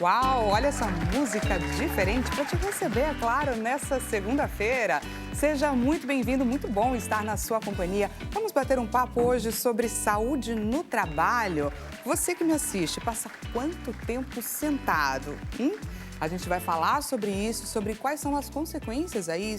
Uau, olha essa música diferente para te receber, é claro, nessa segunda-feira. Seja muito bem-vindo, muito bom estar na sua companhia. Vamos bater um papo hoje sobre saúde no trabalho. Você que me assiste, passa quanto tempo sentado? A gente vai falar sobre isso, sobre quais são as consequências aí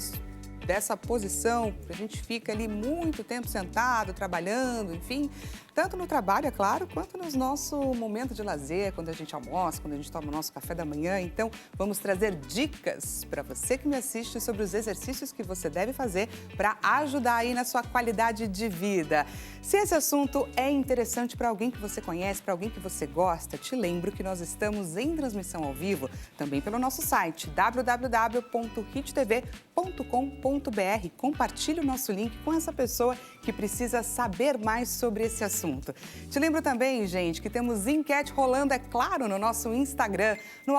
dessa posição, a gente fica ali muito tempo sentado, trabalhando, enfim, tanto no trabalho, é claro, quanto no nosso momento de lazer, quando a gente almoça, quando a gente toma o nosso café da manhã. Então, vamos trazer dicas para você que me assiste sobre os exercícios que você deve fazer para ajudar aí na sua qualidade de vida. Se esse assunto é interessante para alguém que você conhece, para alguém que você gosta, te lembro que nós estamos em transmissão ao vivo, também pelo nosso site www.hittv.com.br. Compartilhe o nosso link com essa pessoa que precisa saber mais sobre esse assunto. Te lembro também, gente, que temos enquete rolando, é claro, no nosso Instagram, no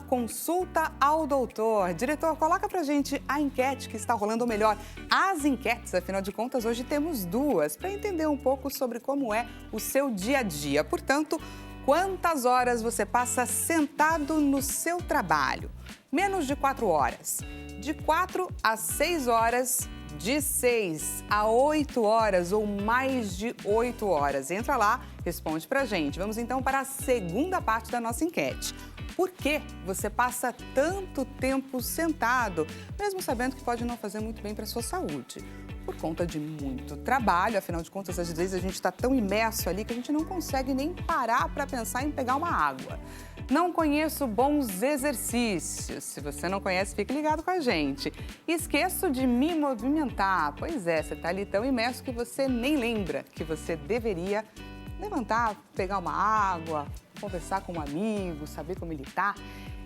@consultaaldoutor. Diretor, coloca pra gente a enquete que está rolando, ou melhor, as enquetes, afinal de contas, hoje temos duas, para entender um pouco sobre como é o seu dia a dia. Portanto, quantas horas você passa sentado no seu trabalho? Menos de 4 horas. De 4 a 6 horas, de 6 a 8 horas ou mais de 8 horas. Entra lá, responde pra gente. Vamos então para a segunda parte da nossa enquete. Por que você passa tanto tempo sentado, mesmo sabendo que pode não fazer muito bem para a sua saúde? Por conta de muito trabalho, afinal de contas, às vezes a gente está tão imerso ali que a gente não consegue nem parar para pensar em pegar uma água. Não conheço bons exercícios. Se você não conhece, fique ligado com a gente. Esqueço de me movimentar. Pois é, você está ali tão imerso que você nem lembra que você deveria levantar, pegar uma água, conversar com um amigo, saber como ele está.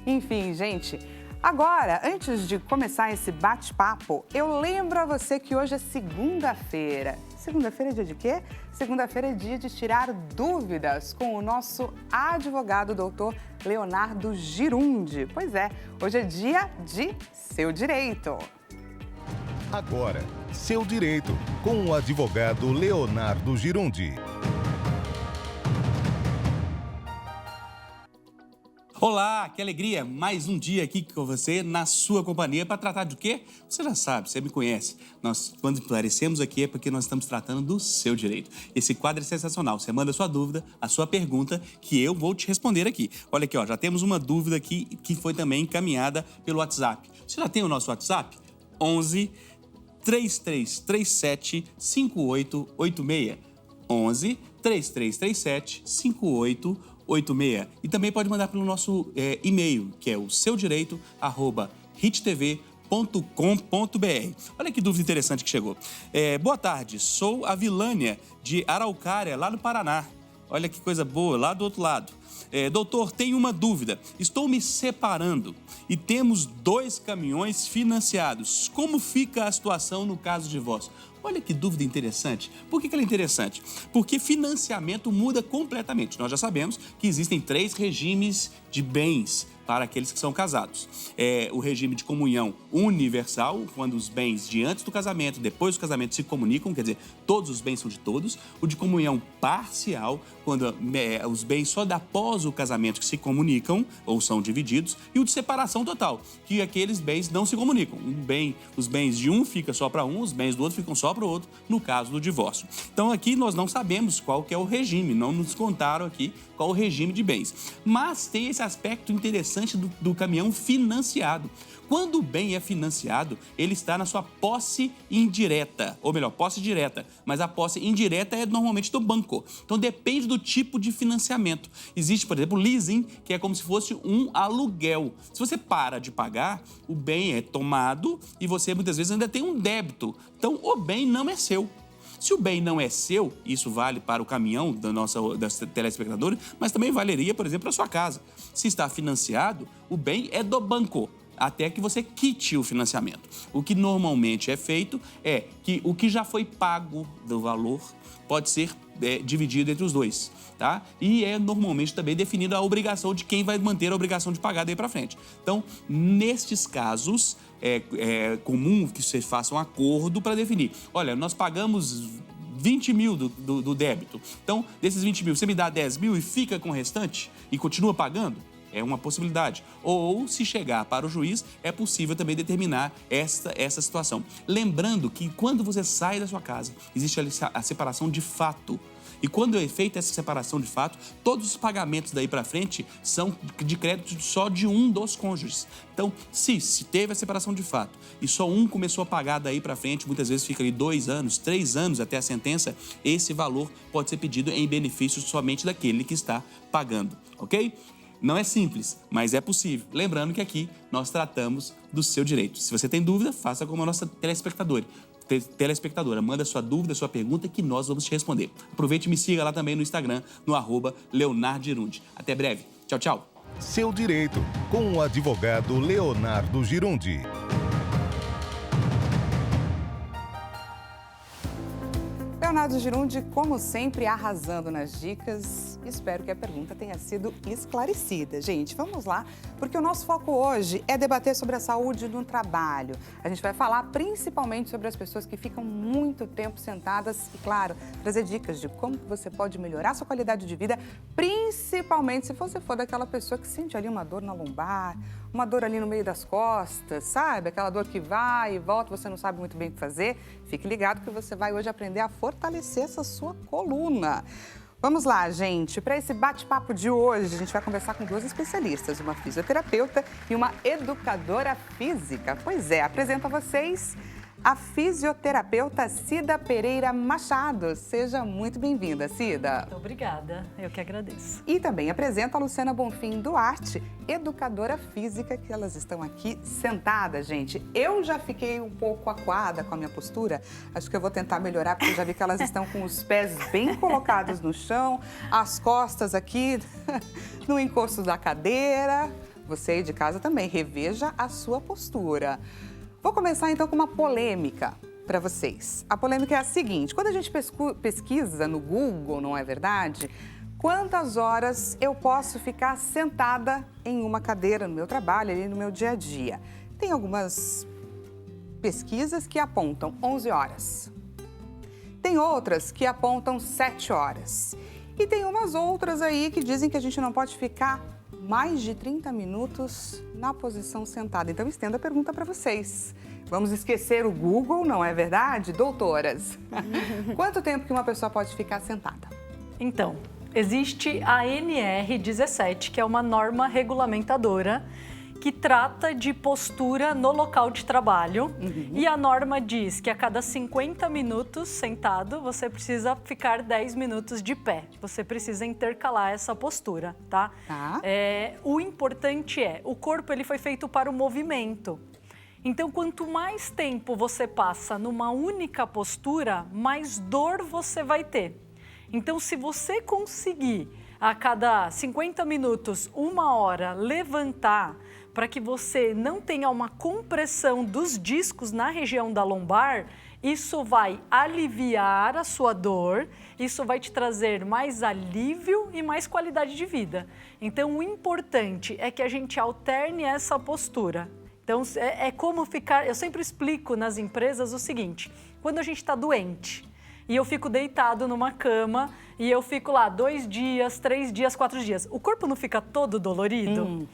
Enfim, gente, agora, antes de começar esse bate-papo, eu lembro a você que hoje é segunda-feira. Segunda-feira é dia de quê? Segunda-feira é dia de tirar dúvidas com o nosso advogado, doutor Leonardo Girundi. Pois é, hoje é dia de Seu Direito. Agora, Seu Direito, com o advogado Leonardo Girundi. Olá, que alegria! Mais um dia aqui com você, na sua companhia, para tratar de quê? Você já sabe, você me conhece. Nós, quando aparecemos aqui, é porque nós estamos tratando do seu direito. Esse quadro é sensacional. Você manda a sua dúvida, a sua pergunta, que eu vou te responder aqui. Olha aqui, ó, já temos uma dúvida aqui que foi também encaminhada pelo WhatsApp. Você já tem o nosso WhatsApp? 11 3337 5886. 11 3337 5886. E também pode mandar pelo nosso e-mail, que é o seodireito@hittv.com.br. Olha que dúvida interessante que chegou. Boa tarde, sou a Vilânia de Araucária, lá no Paraná. Olha que coisa boa, lá do outro lado. Doutor, tenho uma dúvida. Estou me separando e temos 2 caminhões financiados. Como fica a situação no caso de divórcio? Olha que dúvida interessante. Por que ela é interessante? Porque financiamento muda completamente. Nós já sabemos que existem 3 regimes de bens para aqueles que são casados. O regime de comunhão universal, quando os bens de antes do casamento, depois do casamento se comunicam, quer dizer, todos os bens são de todos. O de comunhão parcial, quando os bens só após o casamento que se comunicam ou são divididos. E o de separação total, que aqueles bens não se comunicam. Os bens de um ficam só para um, os bens do outro ficam só para o outro, no caso do divórcio. Então aqui nós não sabemos qual que é o regime, não nos contaram aqui qual o regime de bens. Mas tem esse aspecto interessante do caminhão financiado. Quando o bem é financiado, ele está na sua posse indireta, ou melhor, posse direta, mas a posse indireta é normalmente do banco. Então depende do tipo de financiamento. Existe, por exemplo, leasing, que é como se fosse um aluguel. Se você para de pagar, o bem é tomado e você muitas vezes ainda tem um débito. Então o bem não é seu. Se o bem não é seu, isso vale para o caminhão das telespectadores, mas também valeria, por exemplo, para a sua casa. Se está financiado, o bem é do banco, até que você quite o financiamento. O que normalmente é feito é que o que já foi pago do valor pode ser dividido entre os dois, tá? E é normalmente também definida a obrigação de quem vai manter a obrigação de pagar daí para frente. Então, nestes casos, é comum que você faça um acordo para definir. Olha, nós pagamos 20 mil do débito. Então, desses 20 mil, você me dá 10 mil e fica com o restante e continua pagando? É uma possibilidade. Ou, se chegar para o juiz, é possível também determinar essa situação. Lembrando que quando você sai da sua casa, existe a separação de fato. E quando é feita essa separação de fato, todos os pagamentos daí para frente são de crédito só de um dos cônjuges. Então, se teve a separação de fato e só um começou a pagar daí para frente, muitas vezes fica ali 2 anos, 3 anos até a sentença, esse valor pode ser pedido em benefício somente daquele que está pagando, ok? Não é simples, mas é possível. Lembrando que aqui nós tratamos do seu direito. Se você tem dúvida, faça como a nossa telespectadora. Manda sua dúvida, sua pergunta que nós vamos te responder. Aproveite e me siga lá também no Instagram, no @LeonardoGirundi. Até breve. Tchau, tchau. Seu direito, com o advogado Leonardo Girundi. Leonardo Girundi, como sempre, arrasando nas dicas. Espero que a pergunta tenha sido esclarecida. Gente, vamos lá, porque o nosso foco hoje é debater sobre a saúde no trabalho. A gente vai falar principalmente sobre as pessoas que ficam muito tempo sentadas e, claro, trazer dicas de como você pode melhorar sua qualidade de vida, principalmente se você for daquela pessoa que sente ali uma dor na lombar, uma dor ali no meio das costas, sabe? Aquela dor que vai e volta, você não sabe muito bem o que fazer. Fique ligado que você vai hoje aprender a fortalecer essa sua coluna. Vamos lá, gente. Para esse bate-papo de hoje, a gente vai conversar com 2 especialistas, uma fisioterapeuta e uma educadora física. Pois é, apresento a vocês a fisioterapeuta Cida Pereira Machado. Seja muito bem-vinda, Cida. Muito obrigada, eu que agradeço. E também apresento a Luciana Bonfim Duarte, educadora física, que elas estão aqui sentadas, gente. Eu já fiquei um pouco acuada com a minha postura, acho que eu vou tentar melhorar, porque eu já vi que elas estão com os pés bem colocados no chão, as costas aqui no encosto da cadeira. Você aí de casa também, reveja a sua postura. Vou começar então com uma polêmica para vocês. A polêmica é a seguinte: quando a gente pesquisa no Google, não é verdade? Quantas horas eu posso ficar sentada em uma cadeira no meu trabalho, ali no meu dia a dia? Tem algumas pesquisas que apontam 11 horas. Tem outras que apontam 7 horas. E tem umas outras aí que dizem que a gente não pode ficar mais de 30 minutos na posição sentada. Então, estendo a pergunta para vocês. Vamos esquecer o Google, não é verdade? Doutoras, quanto tempo que uma pessoa pode ficar sentada? Então, existe a NR17, que é uma norma regulamentadora que trata de postura no local de trabalho. E a norma diz que a cada 50 minutos sentado, você precisa ficar 10 minutos de pé. Você precisa intercalar essa postura, tá? O importante o corpo ele foi feito para o movimento. Então, quanto mais tempo você passa numa única postura, mais dor você vai ter. Então, se você conseguir a cada 50 minutos, 1 hora, levantar para que você não tenha uma compressão dos discos na região da lombar, isso vai aliviar a sua dor, isso vai te trazer mais alívio e mais qualidade de vida. Então, o importante é que a gente alterne essa postura. Então, é como ficar... Eu sempre explico nas empresas o seguinte: quando a gente está doente e eu fico deitado numa cama e eu fico lá 2 dias, 3 dias, 4 dias, o corpo não fica todo dolorido?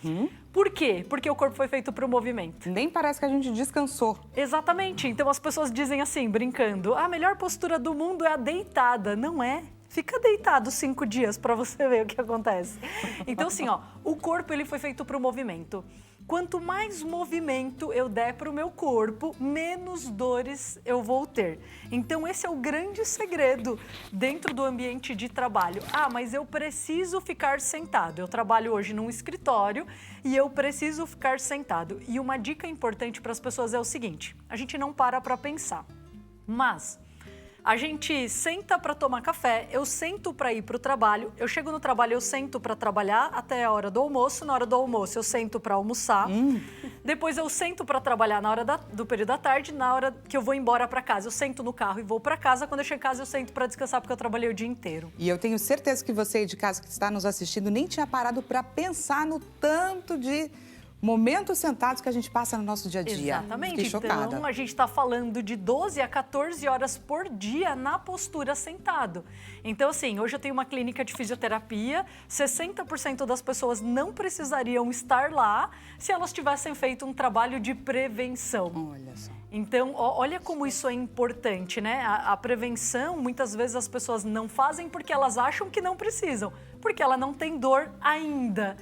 Por quê? Porque o corpo foi feito para o movimento. Nem parece que a gente descansou. Exatamente. Então, as pessoas dizem assim, brincando, a melhor postura do mundo é a deitada. Não é. Fica deitado 5 dias para você ver o que acontece. Então, assim, o corpo ele foi feito para o movimento. Quanto mais movimento eu der para o meu corpo, menos dores eu vou ter. Então, esse é o grande segredo dentro do ambiente de trabalho. Mas eu preciso ficar sentado. Eu trabalho hoje num escritório e eu preciso ficar sentado. E uma dica importante para as pessoas é o seguinte: a gente não para pensar, mas a gente senta para tomar café, eu sento para ir para o trabalho, eu chego no trabalho, eu sento para trabalhar até a hora do almoço, na hora do almoço eu sento para almoçar, depois eu sento para trabalhar na hora do período da tarde, na hora que eu vou embora para casa, eu sento no carro e vou para casa, quando eu chego em casa eu sento para descansar porque eu trabalhei o dia inteiro. E eu tenho certeza que você aí de casa que está nos assistindo nem tinha parado para pensar no tanto de momentos sentados que a gente passa no nosso dia a dia. Exatamente. Fiquei chocada. Então, a gente está falando de 12 a 14 horas por dia na postura sentado. Então, assim, hoje eu tenho uma clínica de fisioterapia, 60% das pessoas não precisariam estar lá se elas tivessem feito um trabalho de prevenção. Olha só. Então, olha como isso é importante, né? A prevenção, muitas vezes as pessoas não fazem porque elas acham que não precisam, porque ela não tem dor ainda.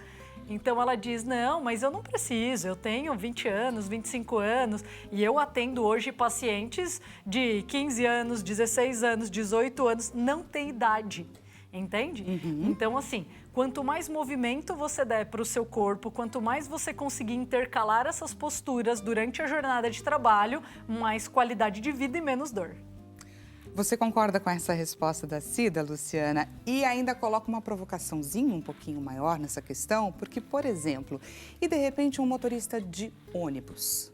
Então ela diz, não, mas eu não preciso, eu tenho 20 anos, 25 anos e eu atendo hoje pacientes de 15 anos, 16 anos, 18 anos, não tem idade, entende? Então assim, quanto mais movimento você der para o seu corpo, quanto mais você conseguir intercalar essas posturas durante a jornada de trabalho, mais qualidade de vida e menos dor. Você concorda com essa resposta da Cida, Luciana? E ainda coloca uma provocaçãozinha um pouquinho maior nessa questão, porque, por exemplo, e de repente um motorista de ônibus?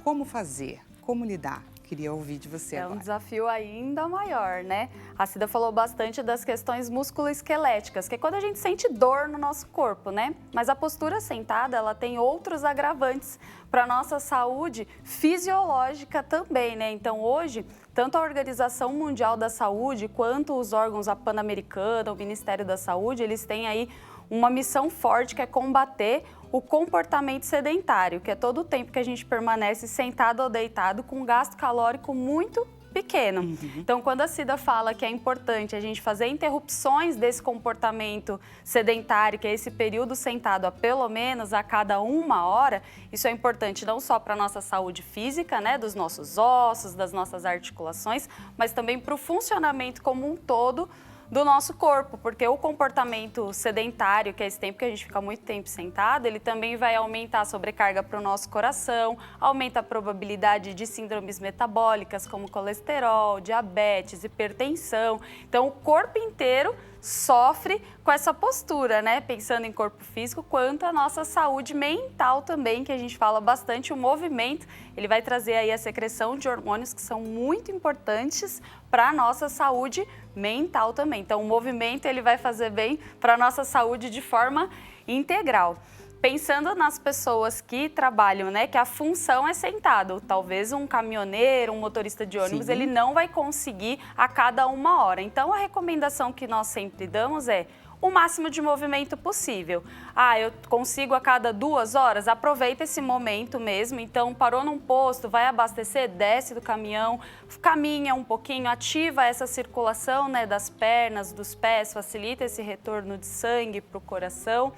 Como fazer? Como lidar? Queria ouvir de você agora. É um desafio ainda maior, né? A Cida falou bastante das questões musculoesqueléticas, que é quando a gente sente dor no nosso corpo, né? Mas a postura sentada, ela tem outros agravantes para a nossa saúde fisiológica também, né? Então, hoje, tanto a Organização Mundial da Saúde quanto os órgãos, a Pan-Americana, o Ministério da Saúde, eles têm aí uma missão forte que é combater o comportamento sedentário, que é todo o tempo que a gente permanece sentado ou deitado com um gasto calórico muito pequeno. Então, quando a Cida fala que é importante a gente fazer interrupções desse comportamento sedentário, que é esse período sentado a pelo menos a cada 1 hora, isso é importante não só para a nossa saúde física, né, dos nossos ossos, das nossas articulações, mas também para o funcionamento como um todo do nosso corpo, porque o comportamento sedentário, que é esse tempo que a gente fica muito tempo sentado, ele também vai aumentar a sobrecarga para o nosso coração, aumenta a probabilidade de síndromes metabólicas como colesterol, diabetes, hipertensão. Então, o corpo inteiro sofre com essa postura, né? Pensando em corpo físico, quanto a nossa saúde mental também, que a gente fala bastante. O movimento, ele vai trazer aí a secreção de hormônios que são muito importantes para a nossa saúde mental também. Então, o movimento, ele vai fazer bem para a nossa saúde de forma integral. Pensando nas pessoas que trabalham, né, que a função é sentado, talvez um caminhoneiro, um motorista de ônibus, ele não vai conseguir a cada 1 hora. Então, a recomendação que nós sempre damos é o máximo de movimento possível. Ah, eu consigo a cada 2 horas? Aproveita esse momento mesmo. Então, parou num posto, vai abastecer, desce do caminhão, caminha um pouquinho, ativa essa circulação, né, das pernas, dos pés, facilita esse retorno de sangue para o coração.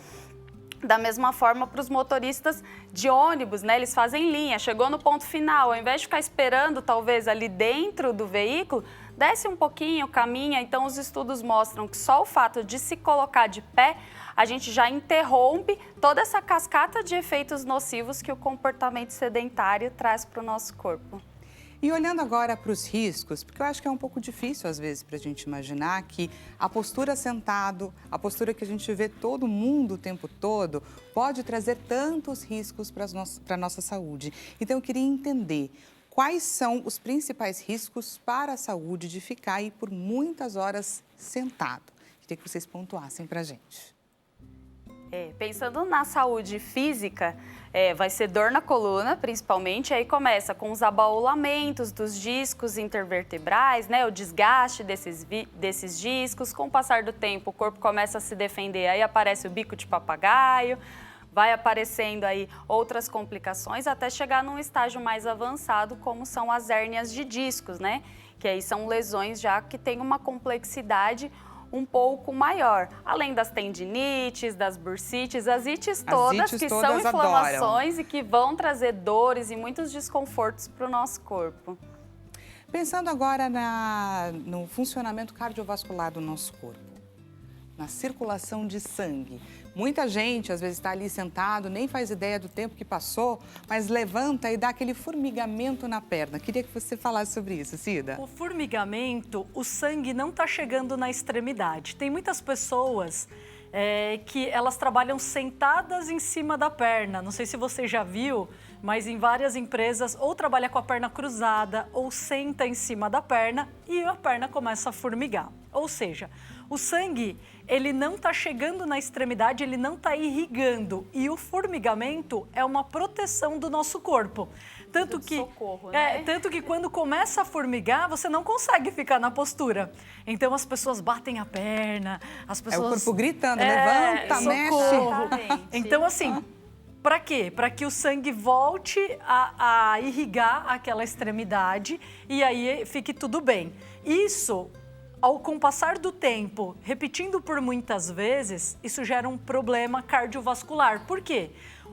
Da mesma forma para os motoristas de ônibus, né? Eles fazem linha, chegou no ponto final, ao invés de ficar esperando talvez ali dentro do veículo, desce um pouquinho, caminha. Então os estudos mostram que só o fato de se colocar de pé, a gente já interrompe toda essa cascata de efeitos nocivos que o comportamento sedentário traz para o nosso corpo. E olhando agora para os riscos, porque eu acho que é um pouco difícil, às vezes, para a gente imaginar que a postura sentado, a postura que a gente vê todo mundo o tempo todo, pode trazer tantos riscos para a nossa saúde. Então, eu queria entender quais são os principais riscos para a saúde de ficar aí por muitas horas sentado. Queria que vocês pontuassem para a gente. Pensando na saúde física, vai ser dor na coluna, principalmente, aí começa com os abaulamentos dos discos intervertebrais, né, o desgaste desses discos. Com o passar do tempo, o corpo começa a se defender, aí aparece o bico de papagaio, vai aparecendo aí outras complicações, até chegar num estágio mais avançado, como são as hérnias de discos, né, que aí são lesões já que têm uma complexidade um pouco maior, além das tendinites, das bursites, as ites todas, que são inflamações e que vão trazer dores e muitos desconfortos para o nosso corpo. Pensando agora no funcionamento cardiovascular do nosso corpo, na circulação de sangue. Muita gente, às vezes, está ali sentado, nem faz ideia do tempo que passou, mas levanta e dá aquele formigamento na perna. Queria que você falasse sobre isso, Cida. O formigamento, o sangue não está chegando na extremidade. Tem muitas pessoas que elas trabalham sentadas em cima da perna. Não sei se você já viu, mas em várias empresas ou trabalha com a perna cruzada ou senta em cima da perna e a perna começa a formigar. Ou seja, o sangue, ele não está chegando na extremidade, ele não está irrigando. E o formigamento é uma proteção do nosso corpo. Tanto que, socorro, né? tanto que quando começa a formigar, você não consegue ficar na postura. Então as pessoas batem a perna, as pessoas... É o corpo gritando, levanta, socorro. mexe. Então assim, para quê? Para que o sangue volte a irrigar aquela extremidade e aí fique tudo bem. Isso, com o passar do tempo, repetindo por muitas vezes, isso gera um problema cardiovascular. Por quê?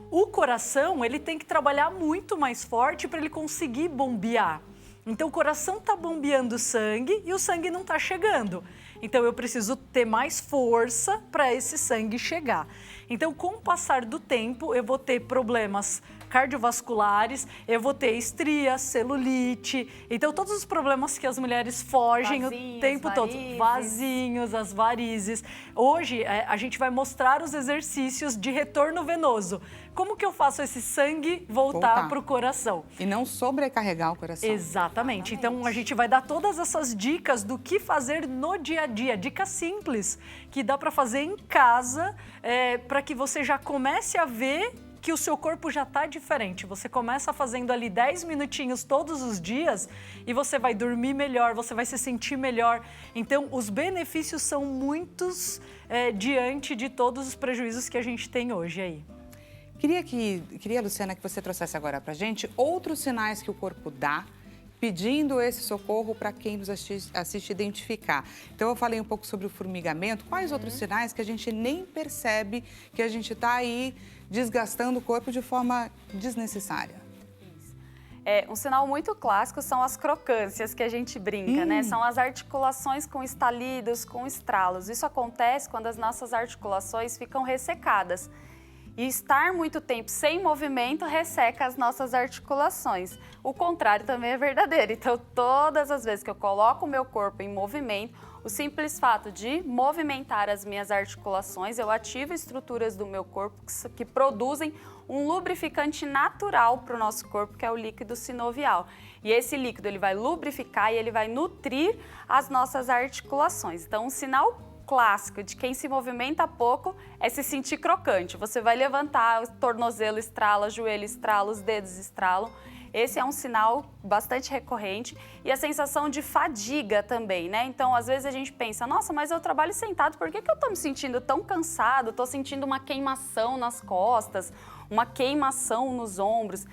O coração, ele tem que trabalhar muito mais forte para ele conseguir bombear. Então, o coração está bombeando sangue e o sangue não está chegando. Então, eu preciso ter mais força para esse sangue chegar. Então, com o passar do tempo, eu vou ter problemas cardiovasculares, eu vou ter estria, celulite. Então, todos os problemas que as mulheres fogem Vasinhos, o tempo todo. Vasinhos, as varizes. Hoje, a gente vai mostrar os exercícios de retorno venoso. Como que eu faço esse sangue voltar para o coração? E não sobrecarregar o coração. Exatamente. Então, a gente vai dar todas essas dicas do que fazer no dia a dia. Dicas simples que dá para fazer em casa, para que você já comece a ver que o seu corpo já está diferente. Você começa fazendo ali 10 minutinhos todos os dias e você vai dormir melhor, você vai se sentir melhor. Então, os benefícios são muitos diante de todos os prejuízos que a gente tem hoje aí. Queria, Luciana, que você trouxesse agora para a gente outros sinais que o corpo dá, pedindo esse socorro para quem nos assiste identificar. Então, eu falei um pouco sobre o formigamento. Quais outros sinais que a gente nem percebe que a gente está aí desgastando o corpo de forma desnecessária? Um sinal muito clássico são as crocâncias que a gente brinca, né? São as articulações com estalidos, com estralos. Isso acontece quando as nossas articulações ficam ressecadas. E estar muito tempo sem movimento resseca as nossas articulações. O contrário também é verdadeiro. Então, todas as vezes que eu coloco o meu corpo em movimento, o simples fato de movimentar as minhas articulações, eu ativo estruturas do meu corpo que produzem um lubrificante natural para o nosso corpo, que é o líquido sinovial. E esse líquido ele vai lubrificar e ele vai nutrir as nossas articulações. Então, um sinal clássico de quem se movimenta pouco é se sentir crocante. Você vai levantar, o tornozelo estrala, o joelho estrala, os dedos estralam. Esse é um sinal bastante recorrente. E a sensação de fadiga também, né? Então, às vezes a gente pensa, nossa, mas eu trabalho sentado, por que eu tô me sentindo tão cansado? Estou sentindo uma queimação nas costas, uma queimação nos ombros.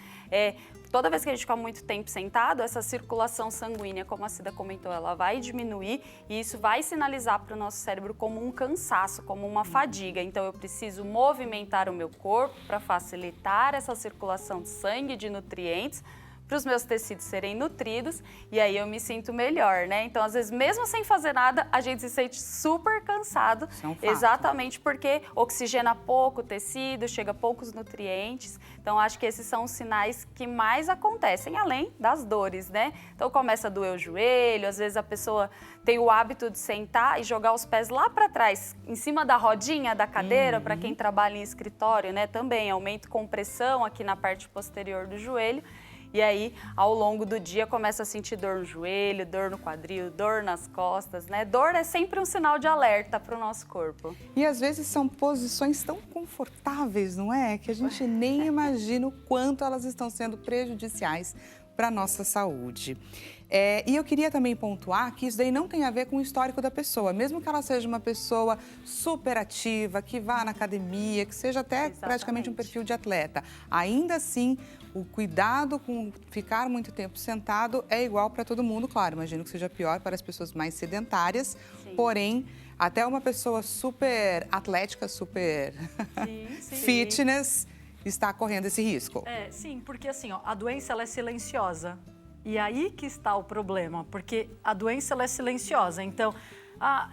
Toda vez que a gente fica muito tempo sentado, essa circulação sanguínea, como a Cida comentou, ela vai diminuir e isso vai sinalizar para o nosso cérebro como um cansaço, como uma fadiga. Então, eu preciso movimentar o meu corpo para facilitar essa circulação de sangue, de nutrientes, para os meus tecidos serem nutridos e aí eu me sinto melhor, né? Então, às vezes, mesmo sem fazer nada, a gente se sente super cansado, exatamente porque oxigena pouco o tecido, chega poucos nutrientes. Então, acho que esses são os sinais que mais acontecem, além das dores, né? Então, começa a doer o joelho, às vezes a pessoa tem o hábito de sentar e jogar os pés lá para trás, em cima da rodinha da cadeira, para quem trabalha em escritório, né? Também aumenta a compressão aqui na parte posterior do joelho. E aí, ao longo do dia, começa a sentir dor no joelho, dor no quadril, dor nas costas, né? Dor é sempre um sinal de alerta para o nosso corpo. E às vezes são posições tão confortáveis, não é? Que a gente nem imagina o quanto elas estão sendo prejudiciais para a nossa saúde. E eu queria também pontuar que isso daí não tem a ver com o histórico da pessoa. Mesmo que ela seja uma pessoa super ativa, que vá na academia, que seja até praticamente um perfil de atleta, ainda assim, o cuidado com ficar muito tempo sentado é igual para todo mundo. Claro, imagino que seja pior para as pessoas mais sedentárias, porém, até uma pessoa super atlética, super fitness, está correndo esse risco. Sim, porque assim, a doença ela é silenciosa. E aí que está o problema, porque a doença ela é silenciosa. Então,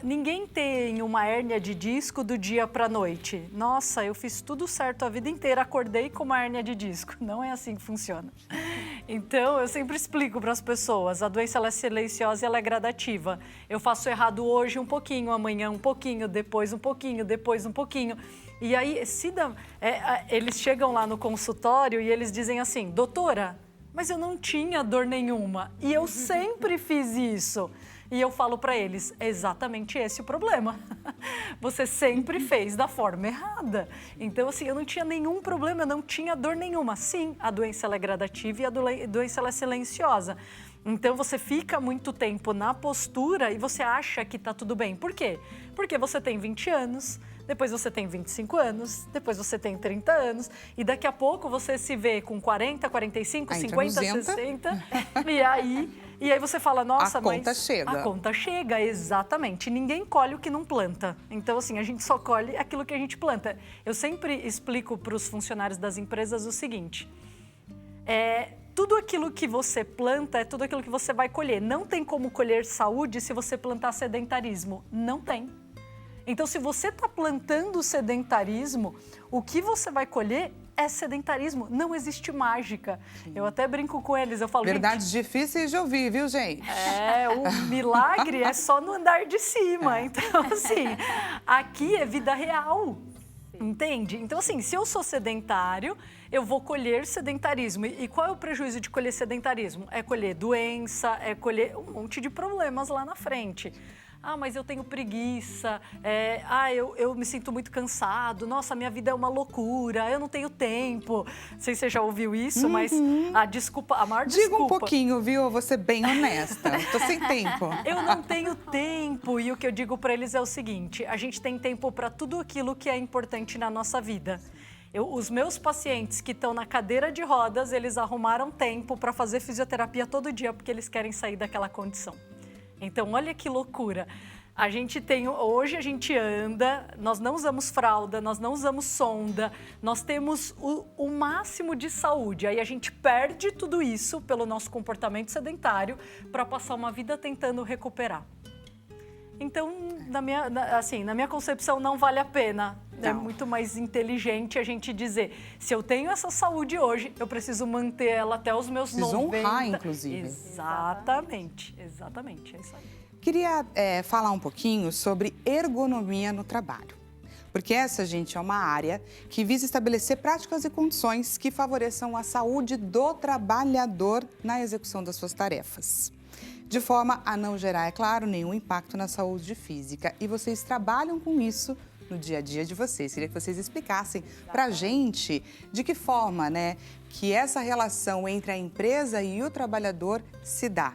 ninguém tem uma hérnia de disco do dia para a noite. Nossa, eu fiz tudo certo a vida inteira, acordei com uma hérnia de disco. Não é assim que funciona. Então, eu sempre explico para as pessoas, a doença ela é silenciosa e ela é gradativa. Eu faço errado hoje um pouquinho, amanhã um pouquinho, depois um pouquinho, depois um pouquinho. E aí, eles chegam lá no consultório e eles dizem assim, doutora, mas eu não tinha dor nenhuma e eu sempre fiz isso. E eu falo para eles, é exatamente esse o problema. Você sempre fez da forma errada. Então, assim, eu não tinha nenhum problema, eu não tinha dor nenhuma. Sim, a doença ela é gradativa e a doença ela é silenciosa. Então, você fica muito tempo na postura e você acha que tá tudo bem. Por quê? Porque você tem 20 anos, depois você tem 25 anos, depois você tem 30 anos, e daqui a pouco você se vê com 40, 45, 50, 60, e aí você fala, nossa, mas... A conta chega. A conta chega, exatamente. Ninguém colhe o que não planta. Então, assim, a gente só colhe aquilo que a gente planta. Eu sempre explico para os funcionários das empresas o seguinte, tudo aquilo que você planta é tudo aquilo que você vai colher. Não tem como colher saúde se você plantar sedentarismo. Não tem. Então, se você está plantando sedentarismo, o que você vai colher é sedentarismo. Não existe mágica. Eu até brinco com eles, eu falo... Verdades difíceis de ouvir, viu, gente? O milagre é só no andar de cima. Então, assim, aqui é vida real. Entende? Então, assim, se eu sou sedentário, eu vou colher sedentarismo. E qual é o prejuízo de colher sedentarismo? É colher doença, é colher um monte de problemas lá na frente. Ah, mas eu tenho preguiça, eu me sinto muito cansado, nossa, minha vida é uma loucura, eu não tenho tempo. Não sei se você já ouviu isso, mas a maior desculpa... Diga um pouquinho, viu? Eu vou ser bem honesta, tô sem tempo. Eu não tenho tempo, e o que eu digo para eles é o seguinte, a gente tem tempo para tudo aquilo que é importante na nossa vida. Os meus pacientes que estão na cadeira de rodas, eles arrumaram tempo para fazer fisioterapia todo dia, porque eles querem sair daquela condição. Então, olha que loucura. Hoje a gente anda, nós não usamos fralda, nós não usamos sonda, nós temos o máximo de saúde. Aí a gente perde tudo isso pelo nosso comportamento sedentário para passar uma vida tentando recuperar. Então, na minha concepção, não vale a pena. Não. É muito mais inteligente a gente dizer, se eu tenho essa saúde hoje, eu preciso manter ela até os meus 90. Honrar, inclusive. Exatamente, é isso aí. Queria falar um pouquinho sobre ergonomia no trabalho. Porque essa, gente, é uma área que visa estabelecer práticas e condições que favoreçam a saúde do trabalhador na execução das suas tarefas. De forma a não gerar, é claro, nenhum impacto na saúde física. E vocês trabalham com isso no dia a dia de vocês. Queria que vocês explicassem para a gente de que forma, né, que essa relação entre a empresa e o trabalhador se dá.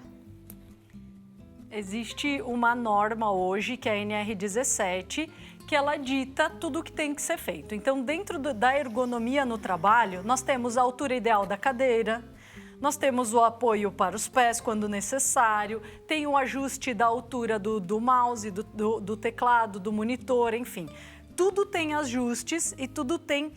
Existe uma norma hoje, que é a NR17, que ela dita tudo o que tem que ser feito. Então, dentro da ergonomia no trabalho, nós temos a altura ideal da cadeira, nós temos o apoio para os pés quando necessário, tem o ajuste da altura do mouse, do teclado, do monitor, enfim. Tudo tem ajustes e tudo tem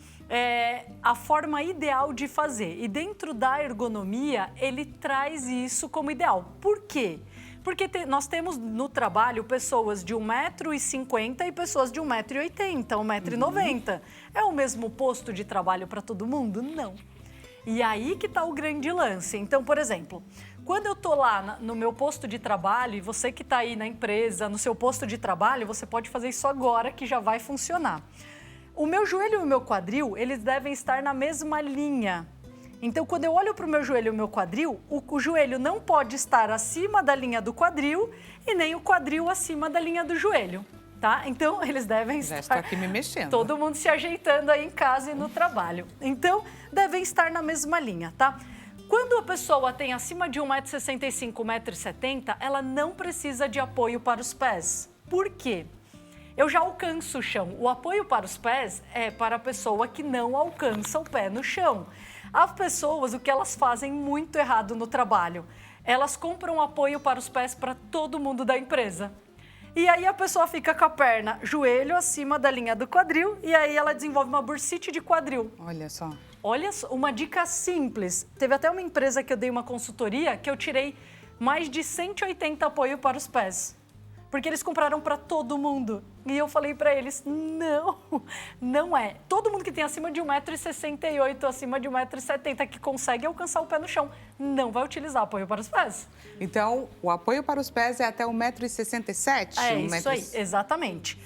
a forma ideal de fazer. E dentro da ergonomia, ele traz isso como ideal. Por quê? Porque nós temos no trabalho pessoas de 1,50 m e pessoas de 1,80 m, 1,90 m. É o mesmo posto de trabalho para todo mundo? Não. E aí que está o grande lance. Então, por exemplo, quando eu estou lá no meu posto de trabalho, e você que está aí na empresa, no seu posto de trabalho, você pode fazer isso agora que já vai funcionar. O meu joelho e o meu quadril, eles devem estar na mesma linha. Então, quando eu olho para o meu joelho e o meu quadril, o joelho não pode estar acima da linha do quadril e nem o quadril acima da linha do joelho. Tá? Então, eles devem estar... Já estou aqui me mexendo. Todo mundo se ajeitando aí em casa e no trabalho. Então, devem estar na mesma linha, tá? Quando a pessoa tem acima de 1,65 m, 1,70 m, ela não precisa de apoio para os pés. Por quê? Eu já alcanço o chão. O apoio para os pés é para a pessoa que não alcança o pé no chão. As pessoas, o que elas fazem muito errado no trabalho? Elas compram apoio para os pés para todo mundo da empresa. E aí a pessoa fica com a perna, joelho acima da linha do quadril, e aí ela desenvolve uma bursite de quadril. Olha só. Olha só, uma dica simples. Teve até uma empresa que eu dei uma consultoria que eu tirei mais de 180 apoio para os pés. Porque eles compraram para todo mundo. E eu falei para eles, não é. Todo mundo que tem acima de 1,68 m, acima de 1,70 m, que consegue alcançar o pé no chão, não vai utilizar apoio para os pés. Então, o apoio para os pés é até 1,67 m? É isso aí, exatamente.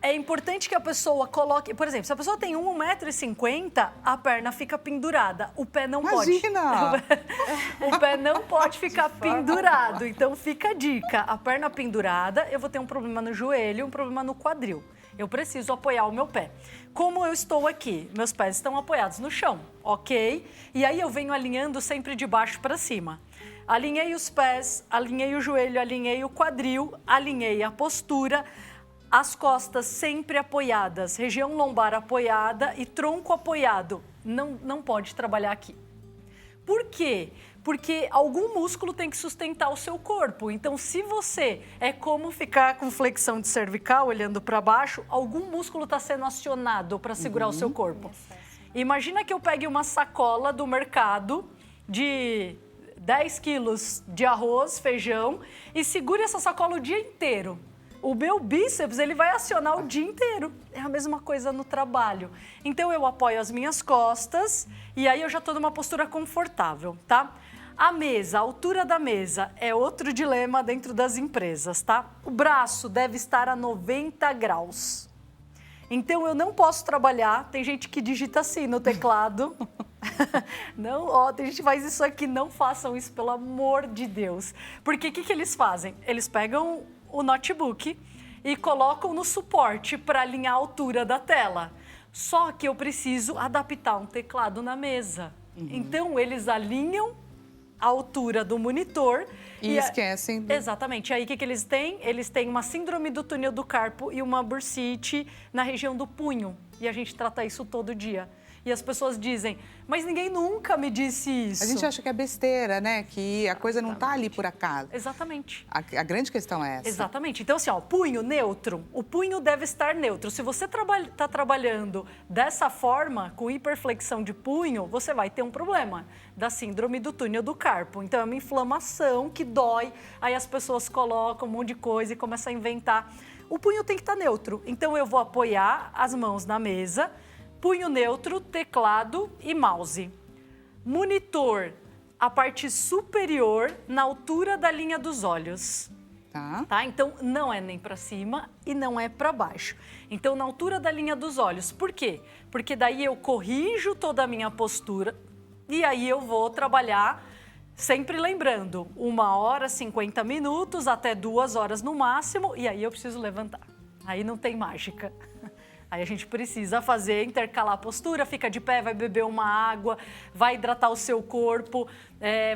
É importante que a pessoa coloque... Por exemplo, se a pessoa tem 1,50 m, a perna fica pendurada. O pé não Imagina! pode. O pé não pode ficar pendurado. Então, fica a dica. A perna pendurada, eu vou ter um problema no joelho, um problema no quadril. Eu preciso apoiar o meu pé. Como eu estou aqui? Meus pés estão apoiados no chão, ok? E aí eu venho alinhando sempre de baixo para cima. Alinhei os pés, alinhei o joelho, alinhei o quadril, alinhei a postura, as costas sempre apoiadas, região lombar apoiada e tronco apoiado. Não pode trabalhar aqui. Por quê? Porque algum músculo tem que sustentar o seu corpo. Então, se você é como ficar com flexão de cervical, olhando para baixo, algum músculo está sendo acionado para segurar o seu corpo. Imagina que eu pegue uma sacola do mercado de 10 quilos de arroz, feijão e segure essa sacola o dia inteiro. O meu bíceps, ele vai acionar o dia inteiro. É a mesma coisa no trabalho. Então, eu apoio as minhas costas e aí eu já estou numa postura confortável, tá? A mesa, a altura da mesa é outro dilema dentro das empresas, tá? O braço deve estar a 90 graus. Então, eu não posso trabalhar. Tem gente que digita assim no teclado. Não, ó, tem gente que faz isso aqui. Não façam isso, pelo amor de Deus. Porque o que eles fazem? Eles pegam o notebook e colocam no suporte para alinhar a altura da tela. Só que eu preciso adaptar um teclado na mesa. Então, eles alinham a altura do monitor. E esquecem. Exatamente. Aí, o que eles têm? Eles têm uma síndrome do túnel do carpo e uma bursite na região do punho. E a gente trata isso todo dia. E as pessoas dizem, mas ninguém nunca me disse isso. A gente acha que é besteira, né? Que a coisa não está ali por acaso. Exatamente. A grande questão é essa. Exatamente. Então, assim, ó, punho neutro. O punho deve estar neutro. Se você está trabalhando dessa forma, com hiperflexão de punho, você vai ter um problema da síndrome do túnel do carpo. Então, é uma inflamação que dói. Aí as pessoas colocam um monte de coisa e começam a inventar. O punho tem que estar neutro. Então, eu vou apoiar as mãos na mesa. Punho neutro, teclado e mouse. Monitor, a parte superior na altura da linha dos olhos. Tá? Então, não é nem para cima e não é para baixo. Então, na altura da linha dos olhos. Por quê? Porque daí eu corrijo toda a minha postura e aí eu vou trabalhar, sempre lembrando, 1 hora, 50 minutos, até 2 horas no máximo, e aí eu preciso levantar. Aí não tem mágica. Aí a gente precisa intercalar a postura, fica de pé, vai beber uma água, vai hidratar o seu corpo,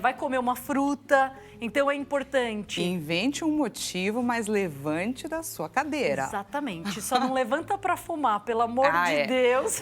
vai comer uma fruta. Então, é importante... Invente um motivo, mas levante da sua cadeira. Exatamente. Só não levanta para fumar, pelo amor de Deus.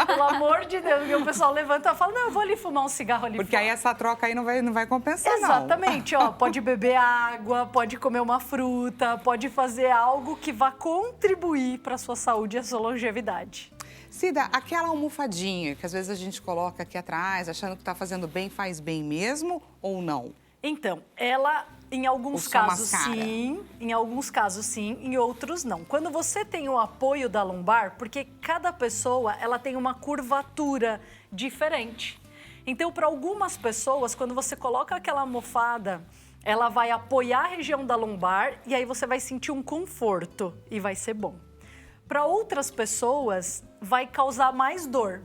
Pelo amor de Deus. Porque o pessoal levanta e fala, não, eu vou ali fumar um cigarro ali Porque fora. aí essa troca aí não vai compensar, Exatamente. Ó, pode beber água, pode comer uma fruta, pode fazer algo que vá contribuir para a sua saúde e a sua longevidade. Cida, aquela almofadinha que às vezes a gente coloca aqui atrás, achando que está fazendo bem, faz bem mesmo ou não? Então, ela, em alguns casos sim, em outros não. Quando você tem o apoio da lombar, porque cada pessoa ela tem uma curvatura diferente. Então, para algumas pessoas, quando você coloca aquela almofada, ela vai apoiar a região da lombar e aí você vai sentir um conforto e vai ser bom. Para outras pessoas, vai causar mais dor.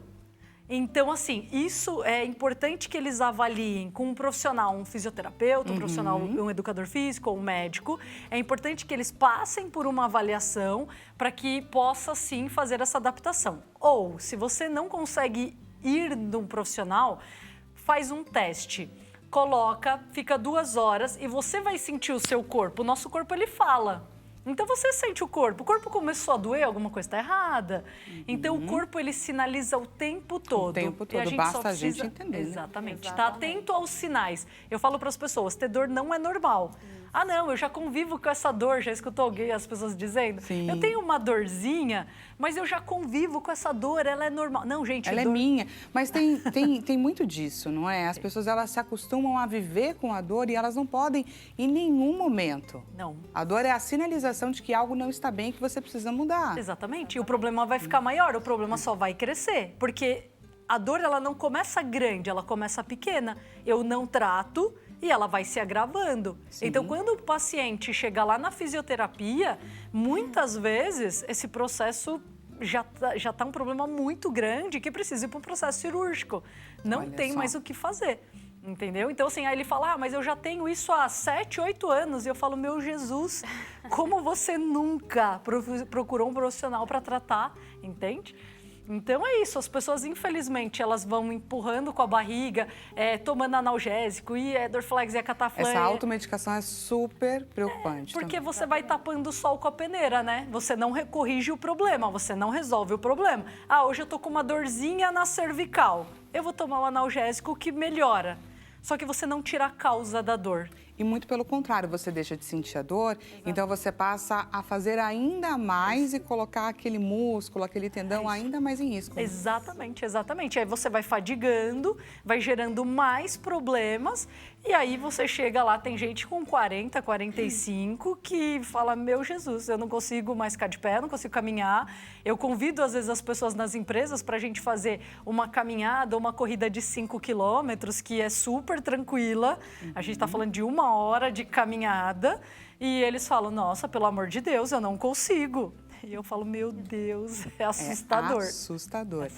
Então, assim, isso é importante que eles avaliem com um profissional, um fisioterapeuta, um profissional, um educador físico ou um médico. É importante que eles passem por uma avaliação para que possa, sim, fazer essa adaptação. Ou, se você não consegue ir num profissional, faz um teste. Coloca, fica 2 horas e você vai sentir o seu corpo. O nosso corpo, ele fala. Então, você sente o corpo começou a doer, alguma coisa está errada. Então, o corpo, ele sinaliza o tempo todo. O tempo todo, e a gente basta só precisa... a gente entender. Exatamente. Está atento aos sinais. Eu falo para as pessoas, ter dor não é normal. Ah, não, eu já convivo com essa dor, já escutou alguém, as pessoas dizendo? Sim. Eu tenho uma dorzinha, mas eu já convivo com essa dor, ela é normal. Não, gente, ela dor... é minha. Mas tem muito disso, não é? As pessoas, elas se acostumam a viver com a dor e elas não podem em nenhum momento. Não. A dor é a sinalização de que algo não está bem, que você precisa mudar. Exatamente. E o problema vai ficar maior, o problema só vai crescer. Porque a dor, ela não começa grande, ela começa pequena. Eu não trato e ela vai se agravando. Sim. Então, quando o paciente chega lá na fisioterapia, muitas vezes esse processo já tá um problema muito grande que precisa ir para um processo cirúrgico. Não Olha tem só. mais o que fazer. Entendeu? Então, assim, aí ele fala, mas eu já tenho isso há 7, 8 anos. E eu falo, meu Jesus, como você nunca procurou um profissional para tratar, entende? Então é isso, as pessoas, infelizmente, elas vão empurrando com a barriga, tomando analgésico, e Dorflex e a Cataflã. Essa automedicação é super preocupante. Porque também. você vai tapando o sol com a peneira, né? Você não corrige o problema, você não resolve o problema. Ah, hoje eu tô com uma dorzinha na cervical. Eu vou tomar um analgésico que melhora. Só que você não tira a causa da dor. E muito pelo contrário, você deixa de sentir a dor, então você passa a fazer ainda mais e colocar aquele músculo, aquele tendão ainda mais em risco. Exatamente, exatamente. Aí você vai fadigando, vai gerando mais problemas e aí você chega lá, tem gente com 40, 45 que fala, meu Jesus, eu não consigo mais ficar de pé, eu não consigo caminhar. Eu convido às vezes as pessoas nas empresas para a gente fazer uma caminhada, uma corrida de 5 quilômetros, que é super tranquila. A gente está falando de 1 hora de caminhada e eles falam, nossa, pelo amor de Deus, eu não consigo. E eu falo, meu Deus, é assustador. É assustador.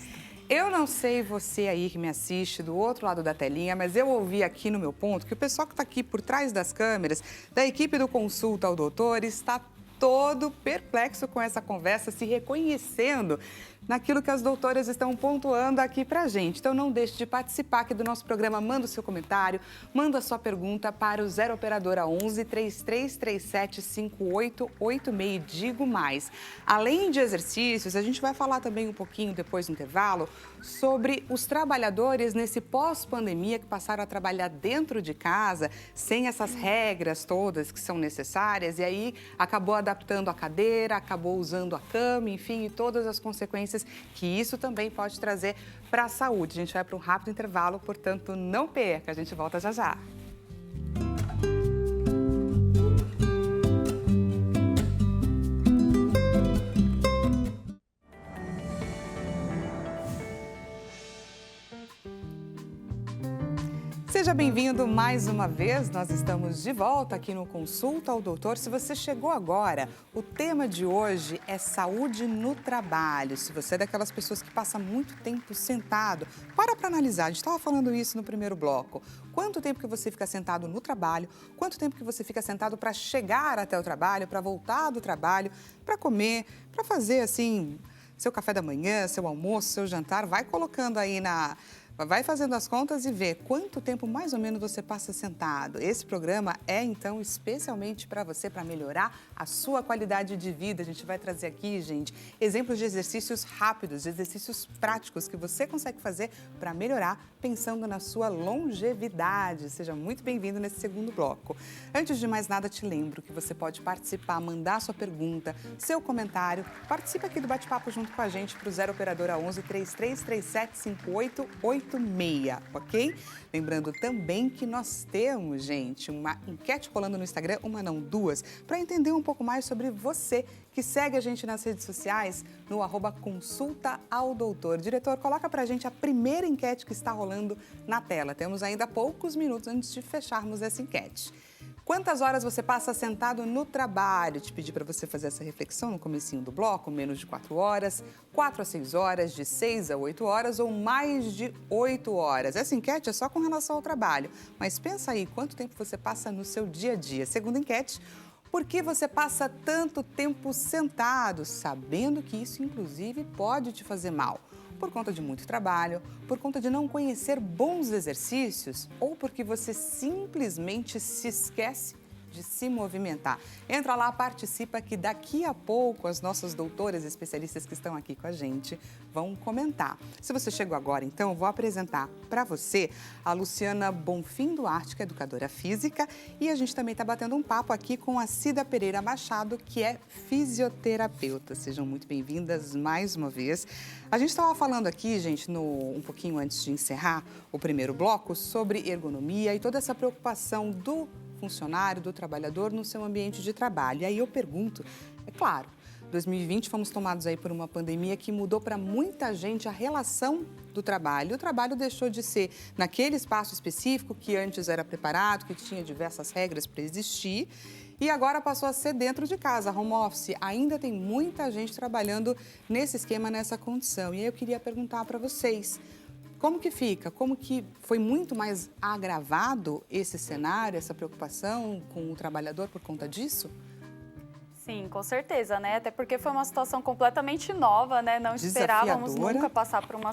Eu não sei você aí que me assiste do outro lado da telinha, mas eu ouvi aqui no meu ponto que o pessoal que está aqui por trás das câmeras, da equipe do Consulta ao Doutor, está todo perplexo com essa conversa, se reconhecendo naquilo que as doutoras estão pontuando aqui pra gente. Então não deixe de participar aqui do nosso programa, manda o seu comentário, manda a sua pergunta para o 0 operadora 11 3337 5886. Digo mais, além de exercícios, a gente vai falar também um pouquinho depois do intervalo sobre os trabalhadores nesse pós-pandemia que passaram a trabalhar dentro de casa, sem essas regras todas que são necessárias, e aí acabou adaptando a cadeira, acabou usando a cama, enfim, e todas as consequências que isso também pode trazer para a saúde. A gente vai para um rápido intervalo, portanto, não perca, a gente volta já já. Seja bem-vindo mais uma vez, nós estamos de volta aqui no Consulta ao Doutor. Se você chegou agora, o tema de hoje é saúde no trabalho. Se você é daquelas pessoas que passa muito tempo sentado, para analisar, a gente estava falando isso no primeiro bloco. Quanto tempo que você fica sentado no trabalho, quanto tempo que você fica sentado para chegar até o trabalho, para voltar do trabalho, para comer, para fazer assim, seu café da manhã, seu almoço, seu jantar, vai colocando aí Vai fazendo as contas e vê quanto tempo mais ou menos você passa sentado. Esse programa é, então, especialmente para você, para melhorar a sua qualidade de vida. A gente vai trazer aqui, gente, exemplos de exercícios rápidos, de exercícios práticos que você consegue fazer para melhorar, pensando na sua longevidade. Seja muito bem-vindo nesse segundo bloco. Antes de mais nada, te lembro que você pode participar, mandar sua pergunta, seu comentário. Participe aqui do bate-papo junto com a gente para o 0 operadora 11 3337 5886. Ok? Lembrando também que nós temos, gente, uma enquete rolando no Instagram, uma não, duas, para entender um pouco mais sobre você que segue a gente nas redes sociais no @Consulta ao Doutor. Diretor, coloca pra gente a primeira enquete que está rolando na tela. Temos ainda poucos minutos antes de fecharmos essa enquete. Quantas horas você passa sentado no trabalho? Te pedi para você fazer essa reflexão no comecinho do bloco, menos de 4 horas, 4 a 6 horas, de 6 a 8 horas ou mais de 8 horas. Essa enquete é só com relação ao trabalho, mas pensa aí, quanto tempo você passa no seu dia a dia? Segunda enquete, por que você passa tanto tempo sentado, sabendo que isso, inclusive, pode te fazer mal? Por conta de muito trabalho, por conta de não conhecer bons exercícios ou porque você simplesmente se esquece de se movimentar. Entra lá, participa que daqui a pouco as nossas doutoras especialistas que estão aqui com a gente vão comentar. Se você chegou agora, então, eu vou apresentar para você a Luciana Bonfim Duarte, que é educadora física, e a gente também está batendo um papo aqui com a Cida Pereira Machado, que é fisioterapeuta. Sejam muito bem-vindas mais uma vez. A gente estava falando aqui, gente, um pouquinho antes de encerrar o primeiro bloco, sobre ergonomia e toda essa preocupação do funcionário, do trabalhador no seu ambiente de trabalho. E aí eu pergunto, é claro, 2020 fomos tomados aí por uma pandemia que mudou para muita gente a relação do trabalho. O trabalho deixou de ser naquele espaço específico que antes era preparado, que tinha diversas regras para existir, e agora passou a ser dentro de casa, home office. Ainda tem muita gente trabalhando nesse esquema, nessa condição. E aí eu queria perguntar para vocês, como que fica? Como que foi muito mais agravado esse cenário, essa preocupação com o trabalhador por conta disso? Sim, com certeza, né? Até porque foi uma situação completamente nova, né? Não esperávamos nunca passar por uma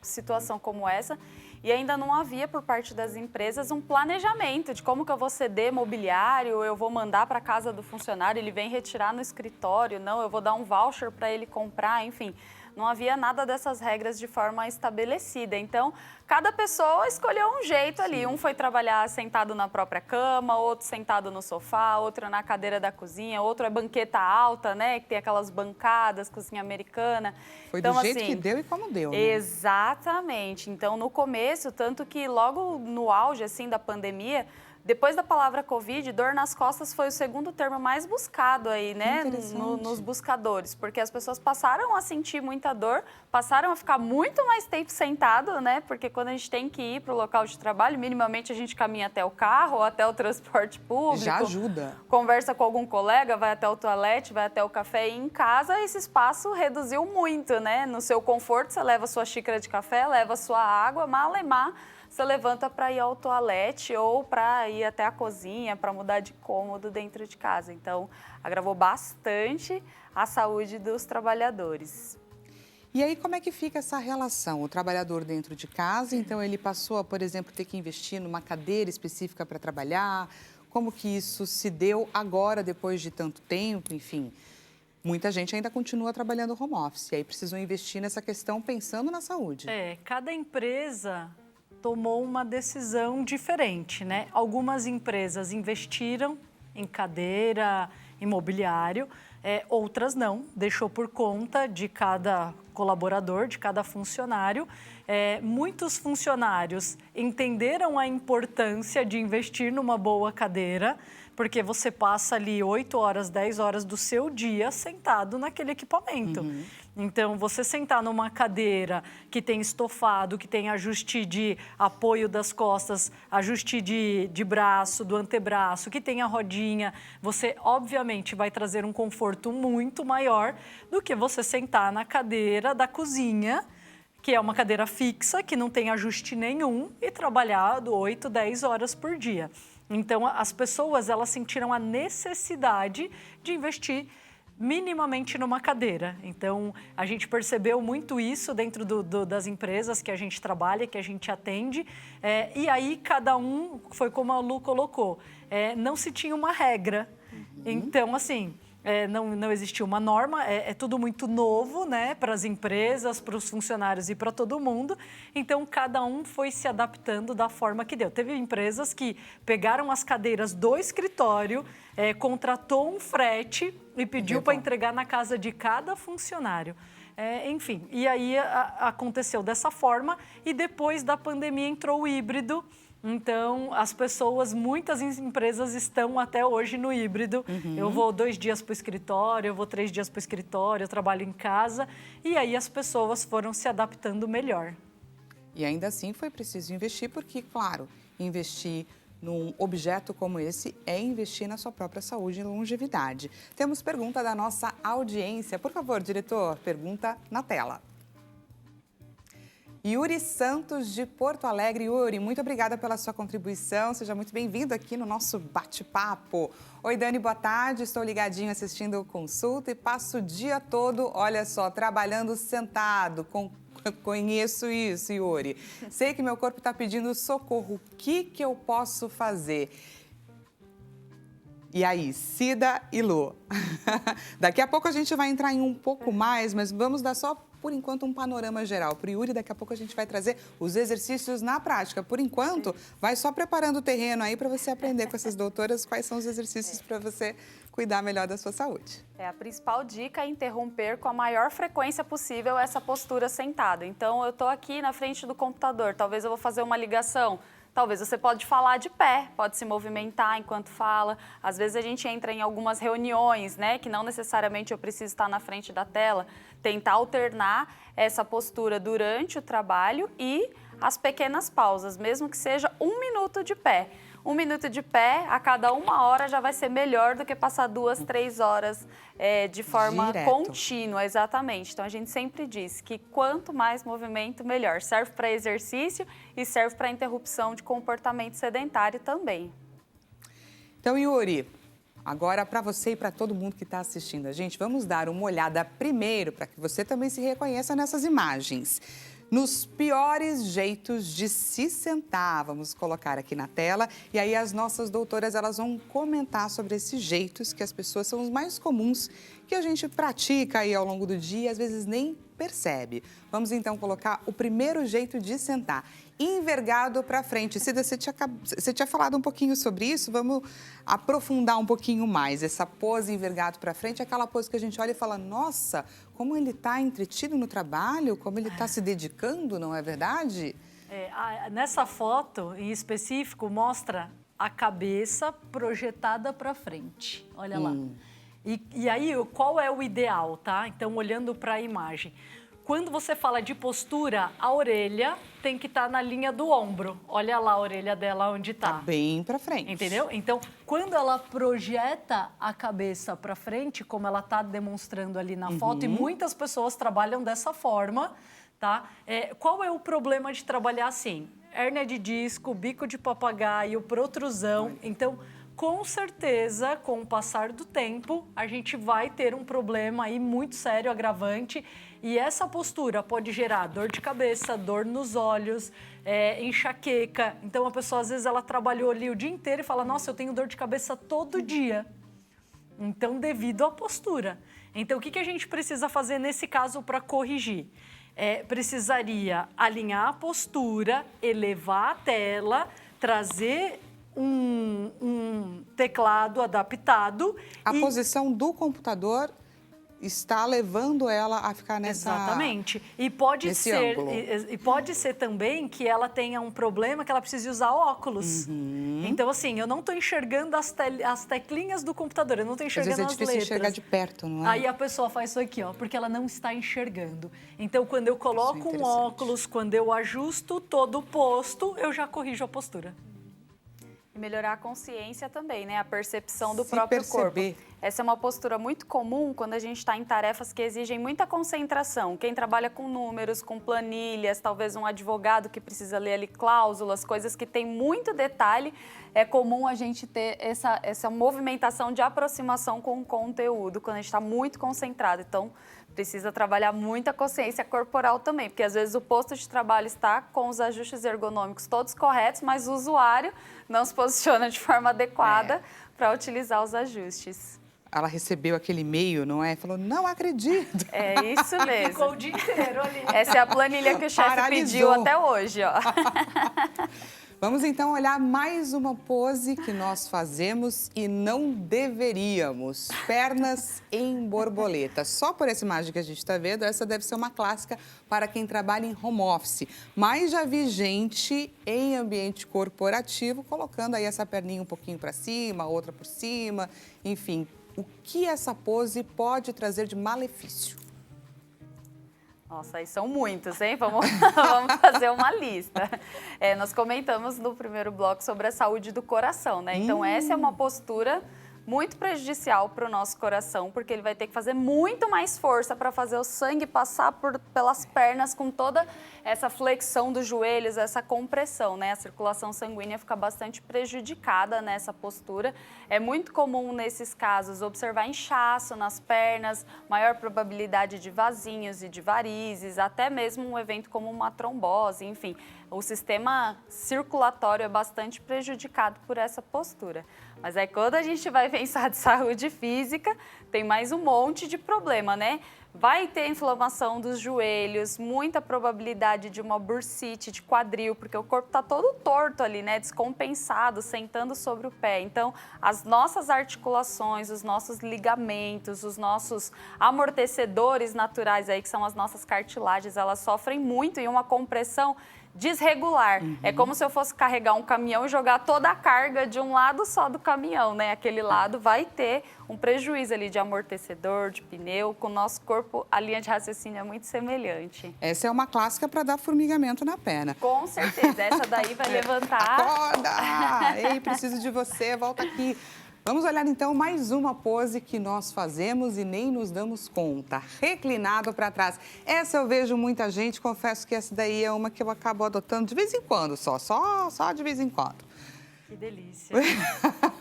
situação como essa. E ainda não havia, por parte das empresas, um planejamento de como que eu vou ceder mobiliário, eu vou mandar para a casa do funcionário, ele vem retirar no escritório, não, eu vou dar um voucher para ele comprar, enfim. Não havia nada dessas regras de forma estabelecida. Então, cada pessoa escolheu um jeito ali. Sim. Um foi trabalhar sentado na própria cama, outro sentado no sofá, outro na cadeira da cozinha, outro é banqueta alta, né? Que tem aquelas bancadas, cozinha americana. Foi então, do jeito assim, que deu e como deu, né? Exatamente. Então, no começo, tanto que logo no auge, assim, da pandemia, depois da palavra Covid, dor nas costas foi o segundo termo mais buscado aí, né, nos buscadores, porque as pessoas passaram a sentir muita dor, passaram a ficar muito mais tempo sentado, né, porque quando a gente tem que ir para o local de trabalho, minimamente a gente caminha até o carro ou até o transporte público. Já ajuda. Conversa com algum colega, vai até o toalete, vai até o café, e em casa esse espaço reduziu muito, né, no seu conforto, você leva a sua xícara de café, leva a sua água, malemar, você levanta para ir ao toalete ou para ir até a cozinha, para mudar de cômodo dentro de casa. Então, agravou bastante a saúde dos trabalhadores. E aí, como é que fica essa relação? O trabalhador dentro de casa, então ele passou a, por exemplo, ter que investir numa cadeira específica para trabalhar? Como que isso se deu agora, depois de tanto tempo, enfim? Muita gente ainda continua trabalhando home office, e aí precisam investir nessa questão pensando na saúde. Cada empresa tomou uma decisão diferente, né? Algumas empresas investiram em cadeira, em mobiliário, outras não, deixou por conta de cada colaborador, de cada funcionário. Muitos funcionários entenderam a importância de investir numa boa cadeira, porque você passa ali 8 horas, 10 horas do seu dia sentado naquele equipamento. Uhum. Então, você sentar numa cadeira que tem estofado, que tem ajuste de apoio das costas, ajuste de braço, do antebraço, que tem a rodinha, você, obviamente, vai trazer um conforto muito maior do que você sentar na cadeira da cozinha, que é uma cadeira fixa, que não tem ajuste nenhum, e trabalhar 8, 10 horas por dia. Então, as pessoas, elas sentiram a necessidade de investir minimamente numa cadeira. Então, a gente percebeu muito isso dentro das empresas que a gente trabalha, que a gente atende. E aí, cada um, foi como a Lu colocou, não se tinha uma regra. Uhum. Então, assim, não existia uma norma, é tudo muito novo, né, para as empresas, para os funcionários e para todo mundo. Então, cada um foi se adaptando da forma que deu. Teve empresas que pegaram as cadeiras do escritório, contratou um frete e pediu para entregar na casa de cada funcionário. Enfim, e aí aconteceu dessa forma, e depois da pandemia entrou o híbrido. Então, as pessoas, muitas empresas estão até hoje no híbrido. Uhum. Eu vou 2 dias para o escritório, eu vou 3 dias para o escritório, eu trabalho em casa. E aí as pessoas foram se adaptando melhor. E ainda assim foi preciso investir, porque, claro, investir num objeto como esse é investir na sua própria saúde e longevidade. Temos pergunta da nossa audiência. Por favor, diretor, pergunta na tela. Yuri Santos, de Porto Alegre. Yuri, muito obrigada pela sua contribuição. Seja muito bem-vindo aqui no nosso bate-papo. Oi, Dani, boa tarde. Estou ligadinho assistindo o Consulta e passo o dia todo, olha só, trabalhando sentado. Conheço isso, Yuri. Sei que meu corpo está pedindo socorro. O que eu posso fazer? E aí, Cida e Lu? Daqui a pouco a gente vai entrar em um pouco mais, mas vamos dar só, por enquanto, um panorama geral. Para o Yuri, daqui a pouco a gente vai trazer os exercícios na prática. Por enquanto, vai só preparando o terreno aí para você aprender com essas doutoras quais são os exercícios para você cuidar melhor da sua saúde. A principal dica é interromper com a maior frequência possível essa postura sentada. Então, eu estou aqui na frente do computador, talvez eu vou fazer uma ligação. Talvez você pode falar de pé, pode se movimentar enquanto fala. Às vezes a gente entra em algumas reuniões, né, que não necessariamente eu preciso estar na frente da tela, tentar alternar essa postura durante o trabalho e as pequenas pausas, mesmo que seja 1 minuto de pé. 1 minuto de pé a cada 1 hora já vai ser melhor do que passar 2, 3 horas de forma contínua, exatamente. Então, a gente sempre diz que quanto mais movimento, melhor. Serve para exercício e serve para interrupção de comportamento sedentário também. Então, Yuri, agora para você e para todo mundo que está assistindo a gente, vamos dar uma olhada primeiro para que você também se reconheça nessas imagens. Nos piores jeitos de se sentar, vamos colocar aqui na tela. E aí as nossas doutoras, elas vão comentar sobre esses jeitos que as pessoas são os mais comuns que a gente pratica aí ao longo do dia e às vezes nem percebe. Vamos então colocar o primeiro jeito de sentar, envergado para frente. Cida, você tinha falado um pouquinho sobre isso, vamos aprofundar um pouquinho mais. Essa pose envergado para frente é aquela pose que a gente olha e fala, nossa, como ele está entretido no trabalho, como ele está se dedicando, não é verdade? Nessa foto, em específico, mostra a cabeça projetada para frente. Olha lá. E aí, qual é o ideal, tá? Então, olhando para a imagem. Quando você fala de postura, a orelha tem que estar na linha do ombro. Olha lá a orelha dela onde está. Tá bem para frente. Entendeu? Então, quando ela projeta a cabeça para frente, como ela está demonstrando ali na foto, e muitas pessoas trabalham dessa forma, tá? Qual é o problema de trabalhar assim? Hérnia de disco, bico de papagaio, protrusão. Então, com certeza, com o passar do tempo, a gente vai ter um problema aí muito sério, agravante. E essa postura pode gerar dor de cabeça, dor nos olhos, enxaqueca. Então, a pessoa, às vezes, ela trabalhou ali o dia inteiro e fala, nossa, eu tenho dor de cabeça todo dia. Então, devido à postura. Então, o que a gente precisa fazer nesse caso para corrigir? Precisaria alinhar a postura, elevar a tela, trazer um teclado adaptado. A posição do computador está levando ela a ficar nessa... Exatamente. E pode ser, ângulo. E pode ser também que ela tenha um problema que ela precise usar óculos. Então, assim, eu não estou enxergando as teclinhas do computador, eu não estou enxergando as letras. Às vezes é difícil enxergar de perto, não é? Aí a pessoa faz isso aqui, ó, porque ela não está enxergando. Então, quando eu coloco um óculos, quando eu ajusto todo o posto, eu já corrijo a postura. E melhorar a consciência também, né? A percepção do próprio corpo. Essa é uma postura muito comum quando a gente está em tarefas que exigem muita concentração. Quem trabalha com números, com planilhas, talvez um advogado que precisa ler ali cláusulas, coisas que tem muito detalhe, é comum a gente ter essa movimentação de aproximação com o conteúdo, quando a gente está muito concentrado. Então, precisa trabalhar muita consciência corporal também, porque às vezes o posto de trabalho está com os ajustes ergonômicos todos corretos, mas o usuário não se posiciona de forma adequada para utilizar os ajustes. Ela recebeu aquele e-mail, não é? Falou, não acredito. É isso mesmo. Ficou o dia inteiro ali. Essa é a planilha que o chefe pediu até hoje, ó. Vamos então olhar mais uma pose que nós fazemos e não deveríamos. Pernas em borboleta. Só por essa imagem que a gente está vendo, essa deve ser uma clássica para quem trabalha em home office. Mas já vi gente em ambiente corporativo colocando aí essa perninha um pouquinho para cima, outra por cima. Enfim, o que essa pose pode trazer de malefício? Nossa, aí são muitos, hein? Vamos fazer uma lista. Nós comentamos no primeiro bloco sobre a saúde do coração, né? Então, essa é uma postura muito prejudicial para o nosso coração, porque ele vai ter que fazer muito mais força para fazer o sangue passar pelas pernas com toda essa flexão dos joelhos, essa compressão, né? A circulação sanguínea fica bastante prejudicada nessa postura. É muito comum, nesses casos, observar inchaço nas pernas, maior probabilidade de vasinhos e de varizes, até mesmo um evento como uma trombose, enfim. O sistema circulatório é bastante prejudicado por essa postura. Mas aí, quando a gente vai pensar de saúde física, tem mais um monte de problema, né? Vai ter inflamação dos joelhos, muita probabilidade de uma bursite de quadril, porque o corpo está todo torto ali, né? Descompensado, sentando sobre o pé. Então, as nossas articulações, os nossos ligamentos, os nossos amortecedores naturais aí, que são as nossas cartilagens, elas sofrem muito e uma compressão desregular. É como se eu fosse carregar um caminhão e jogar toda a carga de um lado só do caminhão, né? Aquele lado vai ter um prejuízo ali de amortecedor, de pneu. Com o nosso corpo, a linha de raciocínio é muito semelhante. Essa é uma clássica para dar formigamento na perna. Com certeza, essa daí vai levantar. Acorda! Ei, preciso de você, volta aqui. Vamos olhar então mais uma pose que nós fazemos e nem nos damos conta. Reclinado para trás. Essa eu vejo muita gente, confesso que essa daí é uma que eu acabo adotando de vez em quando só de vez em quando. Que delícia.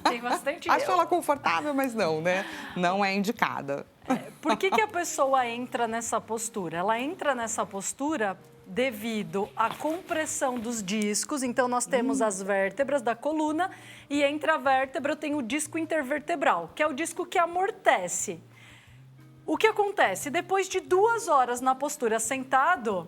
Tem bastante... Acho ela confortável, mas não, né? Não é indicada. Por que a pessoa entra nessa postura? Ela entra nessa postura devido à compressão dos discos. Então, nós temos as vértebras da coluna e entre a vértebra tem o disco intervertebral, que é o disco que amortece. O que acontece? Depois de 2 horas na postura sentado,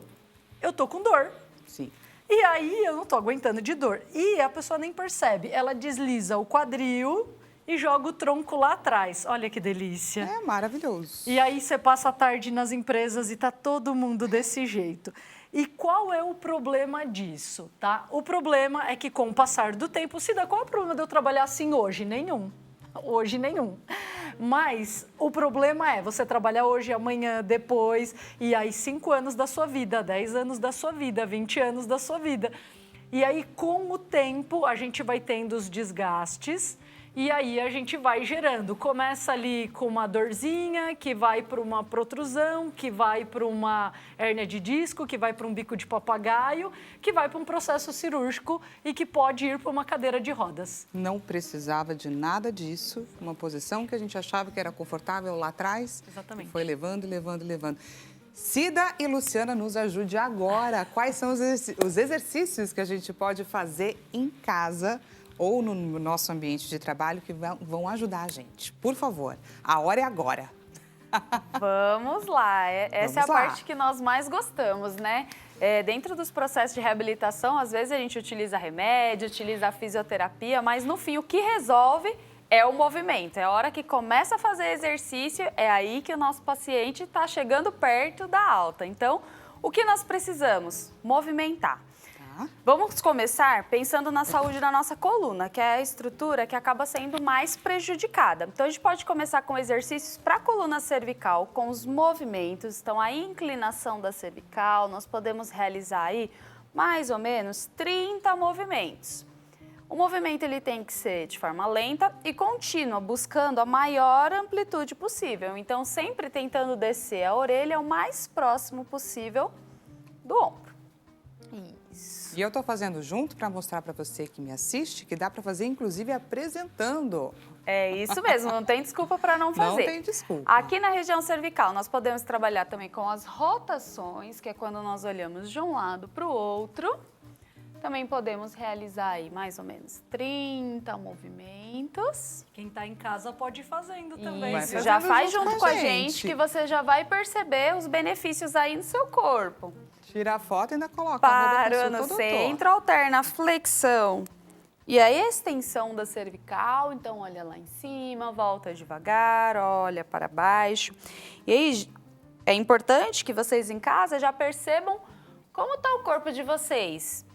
eu tô com dor. Sim. E aí, eu não tô aguentando de dor. E a pessoa nem percebe. Ela desliza o quadril e joga o tronco lá atrás. Olha que delícia. É maravilhoso. E aí, você passa a tarde nas empresas e tá todo mundo desse jeito. E qual é o problema disso, tá? O problema é que, com o passar do tempo, qual é o problema de eu trabalhar assim hoje? Nenhum. Hoje, nenhum. Mas o problema é você trabalhar hoje, amanhã, depois, e aí 5 anos da sua vida, 10 anos da sua vida, 20 anos da sua vida. E aí, com o tempo, a gente vai tendo os desgastes e aí a gente vai gerando. Começa ali com uma dorzinha, que vai para uma protrusão, que vai para uma hérnia de disco, que vai para um bico de papagaio, que vai para um processo cirúrgico e que pode ir para uma cadeira de rodas. Não precisava de nada disso. Uma posição que a gente achava que era confortável lá atrás. Exatamente. Foi levando. Cida e Luciana, nos ajude agora. Quais são os exercícios que a gente pode fazer em casa ou no nosso ambiente de trabalho que vão ajudar a gente? Por favor, a hora é agora. Vamos lá, essa é a Vamos lá. parte que nós mais gostamos, né? Dentro dos processos de reabilitação, às vezes a gente utiliza remédio, utiliza a fisioterapia, mas no fim o que resolve é o movimento. É a hora que começa a fazer exercício, é aí que o nosso paciente está chegando perto da alta. Então, o que nós precisamos? Movimentar. Vamos começar pensando na saúde da nossa coluna, que é a estrutura que acaba sendo mais prejudicada. Então, a gente pode começar com exercícios para a coluna cervical, com os movimentos. Então, a inclinação da cervical, nós podemos realizar aí mais ou menos 30 movimentos. O movimento ele tem que ser de forma lenta e contínua, buscando a maior amplitude possível. Então, sempre tentando descer a orelha o mais próximo possível do ombro. Isso. E eu estou fazendo junto para mostrar para você que me assiste que dá para fazer, inclusive, apresentando. É isso mesmo, não tem desculpa para não fazer. Não tem desculpa. Aqui na região cervical, nós podemos trabalhar também com as rotações, que é quando nós olhamos de um lado para o outro. Também podemos realizar aí mais ou menos 30 movimentos. Quem está em casa pode ir fazendo também. Isso, Vai já fazendo faz junto junto com com a a gente que você já vai perceber os benefícios aí no seu corpo. Tira a foto e ainda coloca. Para no centro, alterna a flexão e a extensão da cervical. Então, olha lá em cima, volta devagar, olha para baixo. E aí, é importante que vocês em casa já percebam como está o corpo de vocês.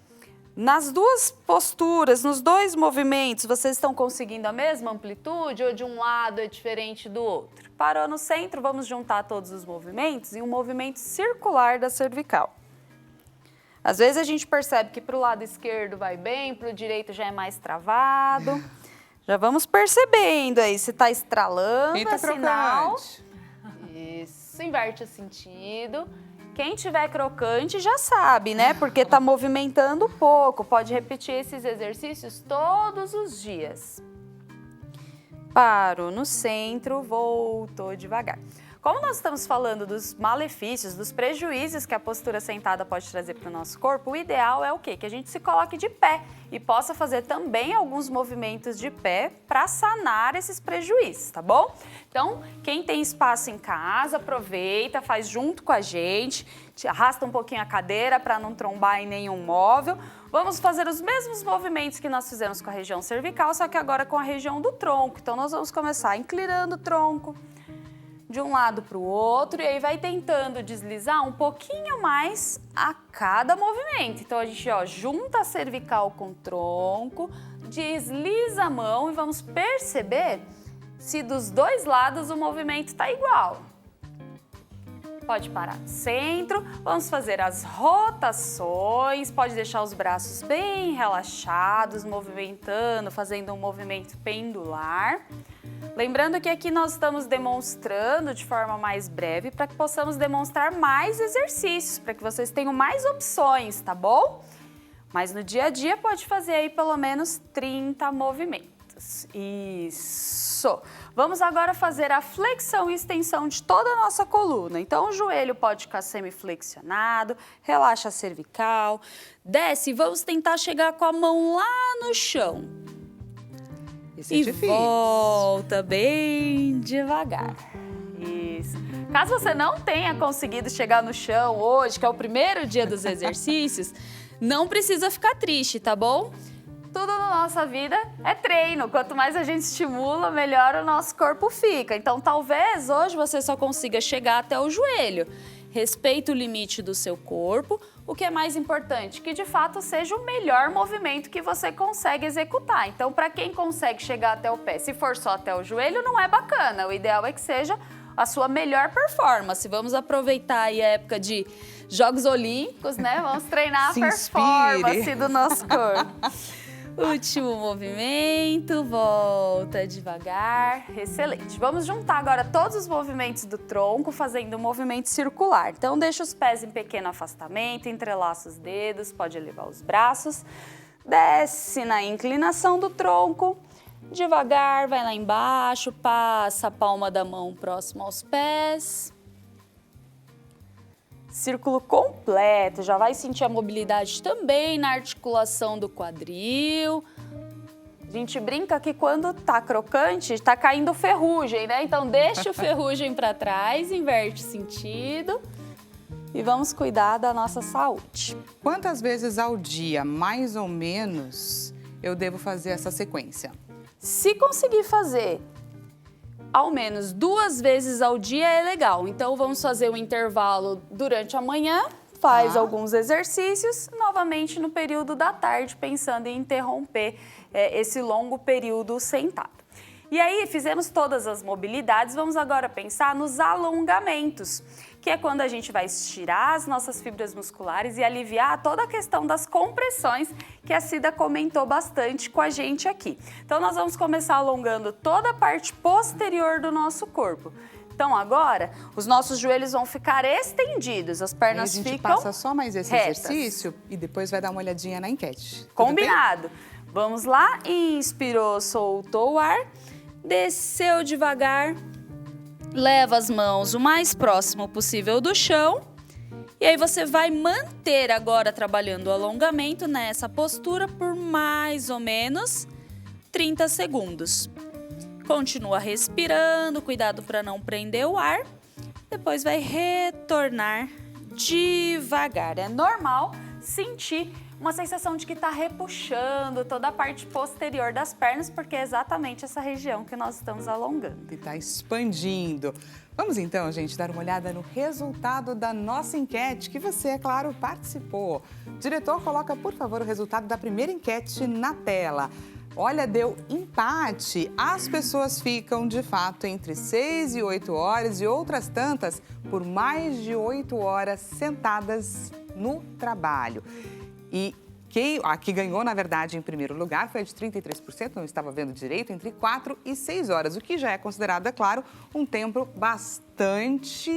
Nas duas posturas, nos dois movimentos, vocês estão conseguindo a mesma amplitude ou de um lado é diferente do outro? Parou no centro, vamos juntar todos os movimentos em um movimento circular da cervical. Às vezes a gente percebe que para o lado esquerdo vai bem, para o direito já é mais travado. Já vamos percebendo aí se está estralando, Eita, é sinal. crocante. Isso, inverte o sentido. Quem tiver crocante já sabe, né? Porque está movimentando pouco. Pode repetir esses exercícios todos os dias. Parou no centro, voltou devagar. Como nós estamos falando dos malefícios, dos prejuízos que a postura sentada pode trazer para o nosso corpo, o ideal é o quê? Que a gente se coloque de pé e possa fazer também alguns movimentos de pé para sanar esses prejuízos, tá bom? Então, quem tem espaço em casa, aproveita, faz junto com a gente, arrasta um pouquinho a cadeira para não trombar em nenhum móvel. Vamos fazer os mesmos movimentos que nós fizemos com a região cervical, só que agora com a região do tronco. Então, nós vamos começar inclinando o tronco, de um lado para o outro e aí vai tentando deslizar um pouquinho mais a cada movimento. Então a gente junta a cervical com o tronco, desliza a mão e vamos perceber se dos dois lados o movimento está igual. Pode parar no centro, vamos fazer as rotações, pode deixar os braços bem relaxados, movimentando, fazendo um movimento pendular. Lembrando que aqui nós estamos demonstrando de forma mais breve para que possamos demonstrar mais exercícios, para que vocês tenham mais opções, tá bom? Mas no dia a dia pode fazer aí pelo menos 30 movimentos. Isso! Vamos agora fazer a flexão e extensão de toda a nossa coluna. Então o joelho pode ficar semiflexionado, relaxa a cervical, desce e vamos tentar chegar com a mão lá no chão. Isso é difícil. Volta bem devagar. Isso. Caso você não tenha conseguido chegar no chão hoje, que é o primeiro dia dos exercícios, não precisa ficar triste, tá bom? Tudo na nossa vida é treino. Quanto mais a gente estimula, melhor o nosso corpo fica. Então, talvez hoje você só consiga chegar até o joelho. Respeita o limite do seu corpo. O que é mais importante? Que de fato seja o melhor movimento que você consegue executar. Então, para quem consegue chegar até o pé, se for só até o joelho, não é bacana. O ideal é que seja a sua melhor performance. Vamos aproveitar aí a época de Jogos Olímpicos, né? Vamos treinar a performance do nosso corpo. Último movimento, volta devagar, excelente. Vamos juntar agora todos os movimentos do tronco, fazendo um movimento circular. Então, deixa os pés em pequeno afastamento, entrelaça os dedos, pode elevar os braços, desce na inclinação do tronco, devagar, vai lá embaixo, passa a palma da mão próximo aos pés. Círculo completo, já vai sentir a mobilidade também na articulação do quadril. A gente brinca que quando tá crocante, tá caindo ferrugem, né? Então deixa o ferrugem para trás, inverte o sentido e vamos cuidar da nossa saúde. Quantas vezes ao dia, mais ou menos, eu devo fazer essa sequência? Se conseguir fazer ao menos 2 vezes ao dia é legal. Então, vamos fazer um intervalo durante a manhã, faz alguns exercícios, novamente no período da tarde, pensando em interromper esse longo período sentado. E aí, fizemos todas as mobilidades, vamos agora pensar nos alongamentos, que é quando a gente vai estirar as nossas fibras musculares e aliviar toda a questão das compressões que a Cida comentou bastante com a gente aqui. Então, nós vamos começar alongando toda a parte posterior do nosso corpo. Então, agora, os nossos joelhos vão ficar estendidos, as pernas ficam retas. A gente passa só mais esse exercício e depois vai dar uma olhadinha na enquete. Combinado. Vamos lá, inspirou, soltou o ar, desceu devagar. Leva as mãos o mais próximo possível do chão e aí você vai manter agora trabalhando o alongamento nessa postura por mais ou menos 30 segundos. Continua respirando, cuidado para não prender o ar. Depois vai retornar devagar. É normal sentir uma sensação de que está repuxando toda a parte posterior das pernas, porque é exatamente essa região que nós estamos alongando. E está expandindo. Vamos então, gente, dar uma olhada no resultado da nossa enquete, que você, é claro, participou. Diretor, coloca, por favor, o resultado da primeira enquete na tela. Olha, deu empate. As pessoas ficam, de fato, entre 6 e 8 horas e outras tantas por mais de 8 horas sentadas no trabalho. E a que ganhou, na verdade, em primeiro lugar foi a de 33%, não estava vendo direito, entre 4 e 6 horas, o que já é considerado, é claro, um tempo bastante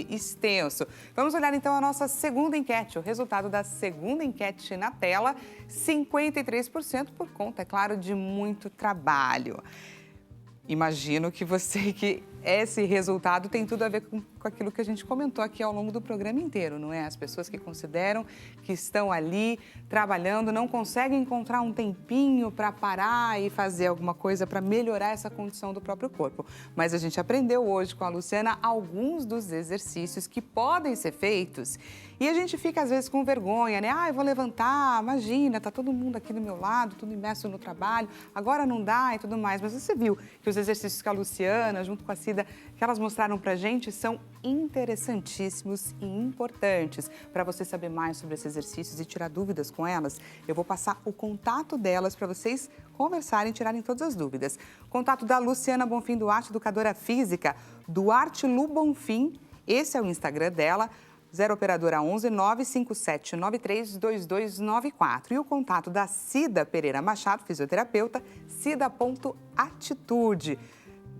extenso. Vamos olhar, então, a nossa segunda enquete, o resultado da segunda enquete na tela, 53% por conta, é claro, de muito trabalho. Imagino que esse resultado tem tudo a ver com aquilo que a gente comentou aqui ao longo do programa inteiro, não é? As pessoas que consideram que estão ali trabalhando, não conseguem encontrar um tempinho para parar e fazer alguma coisa para melhorar essa condição do próprio corpo. Mas a gente aprendeu hoje com a Luciana alguns dos exercícios que podem ser feitos e a gente fica às vezes com vergonha, né? Eu vou levantar, imagina, tá todo mundo aqui do meu lado, tudo imerso no trabalho, agora não dá e tudo mais. Mas você viu que os exercícios que a Luciana, junto com a Cida, Cida, que elas mostraram pra gente são interessantíssimos e importantes. Para você saber mais sobre esses exercícios e tirar dúvidas com elas, eu vou passar o contato delas para vocês conversarem e tirarem todas as dúvidas. Contato da Luciana Bonfim Duarte, educadora física, Duarte Lu Bonfim, esse é o Instagram dela. 0 operadora 11 957 93 2294. E o contato da Cida Pereira Machado, fisioterapeuta, cida.atitude.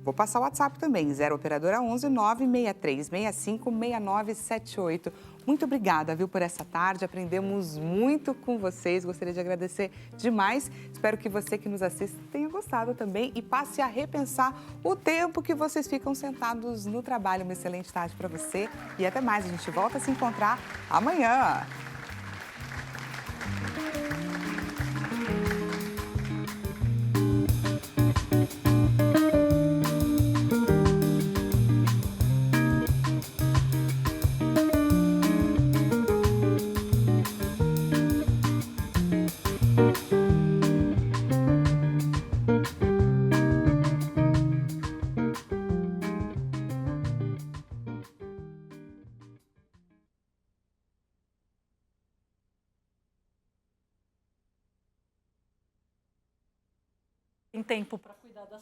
Vou passar o WhatsApp também, 0 operadora 11 963 65 6978. Muito obrigada, viu, por essa tarde. Aprendemos muito com vocês. Gostaria de agradecer demais. Espero que você que nos assiste tenha gostado também e passe a repensar o tempo que vocês ficam sentados no trabalho. Uma excelente tarde para você e até mais. A gente volta a se encontrar amanhã. Tem tempo para cuidar das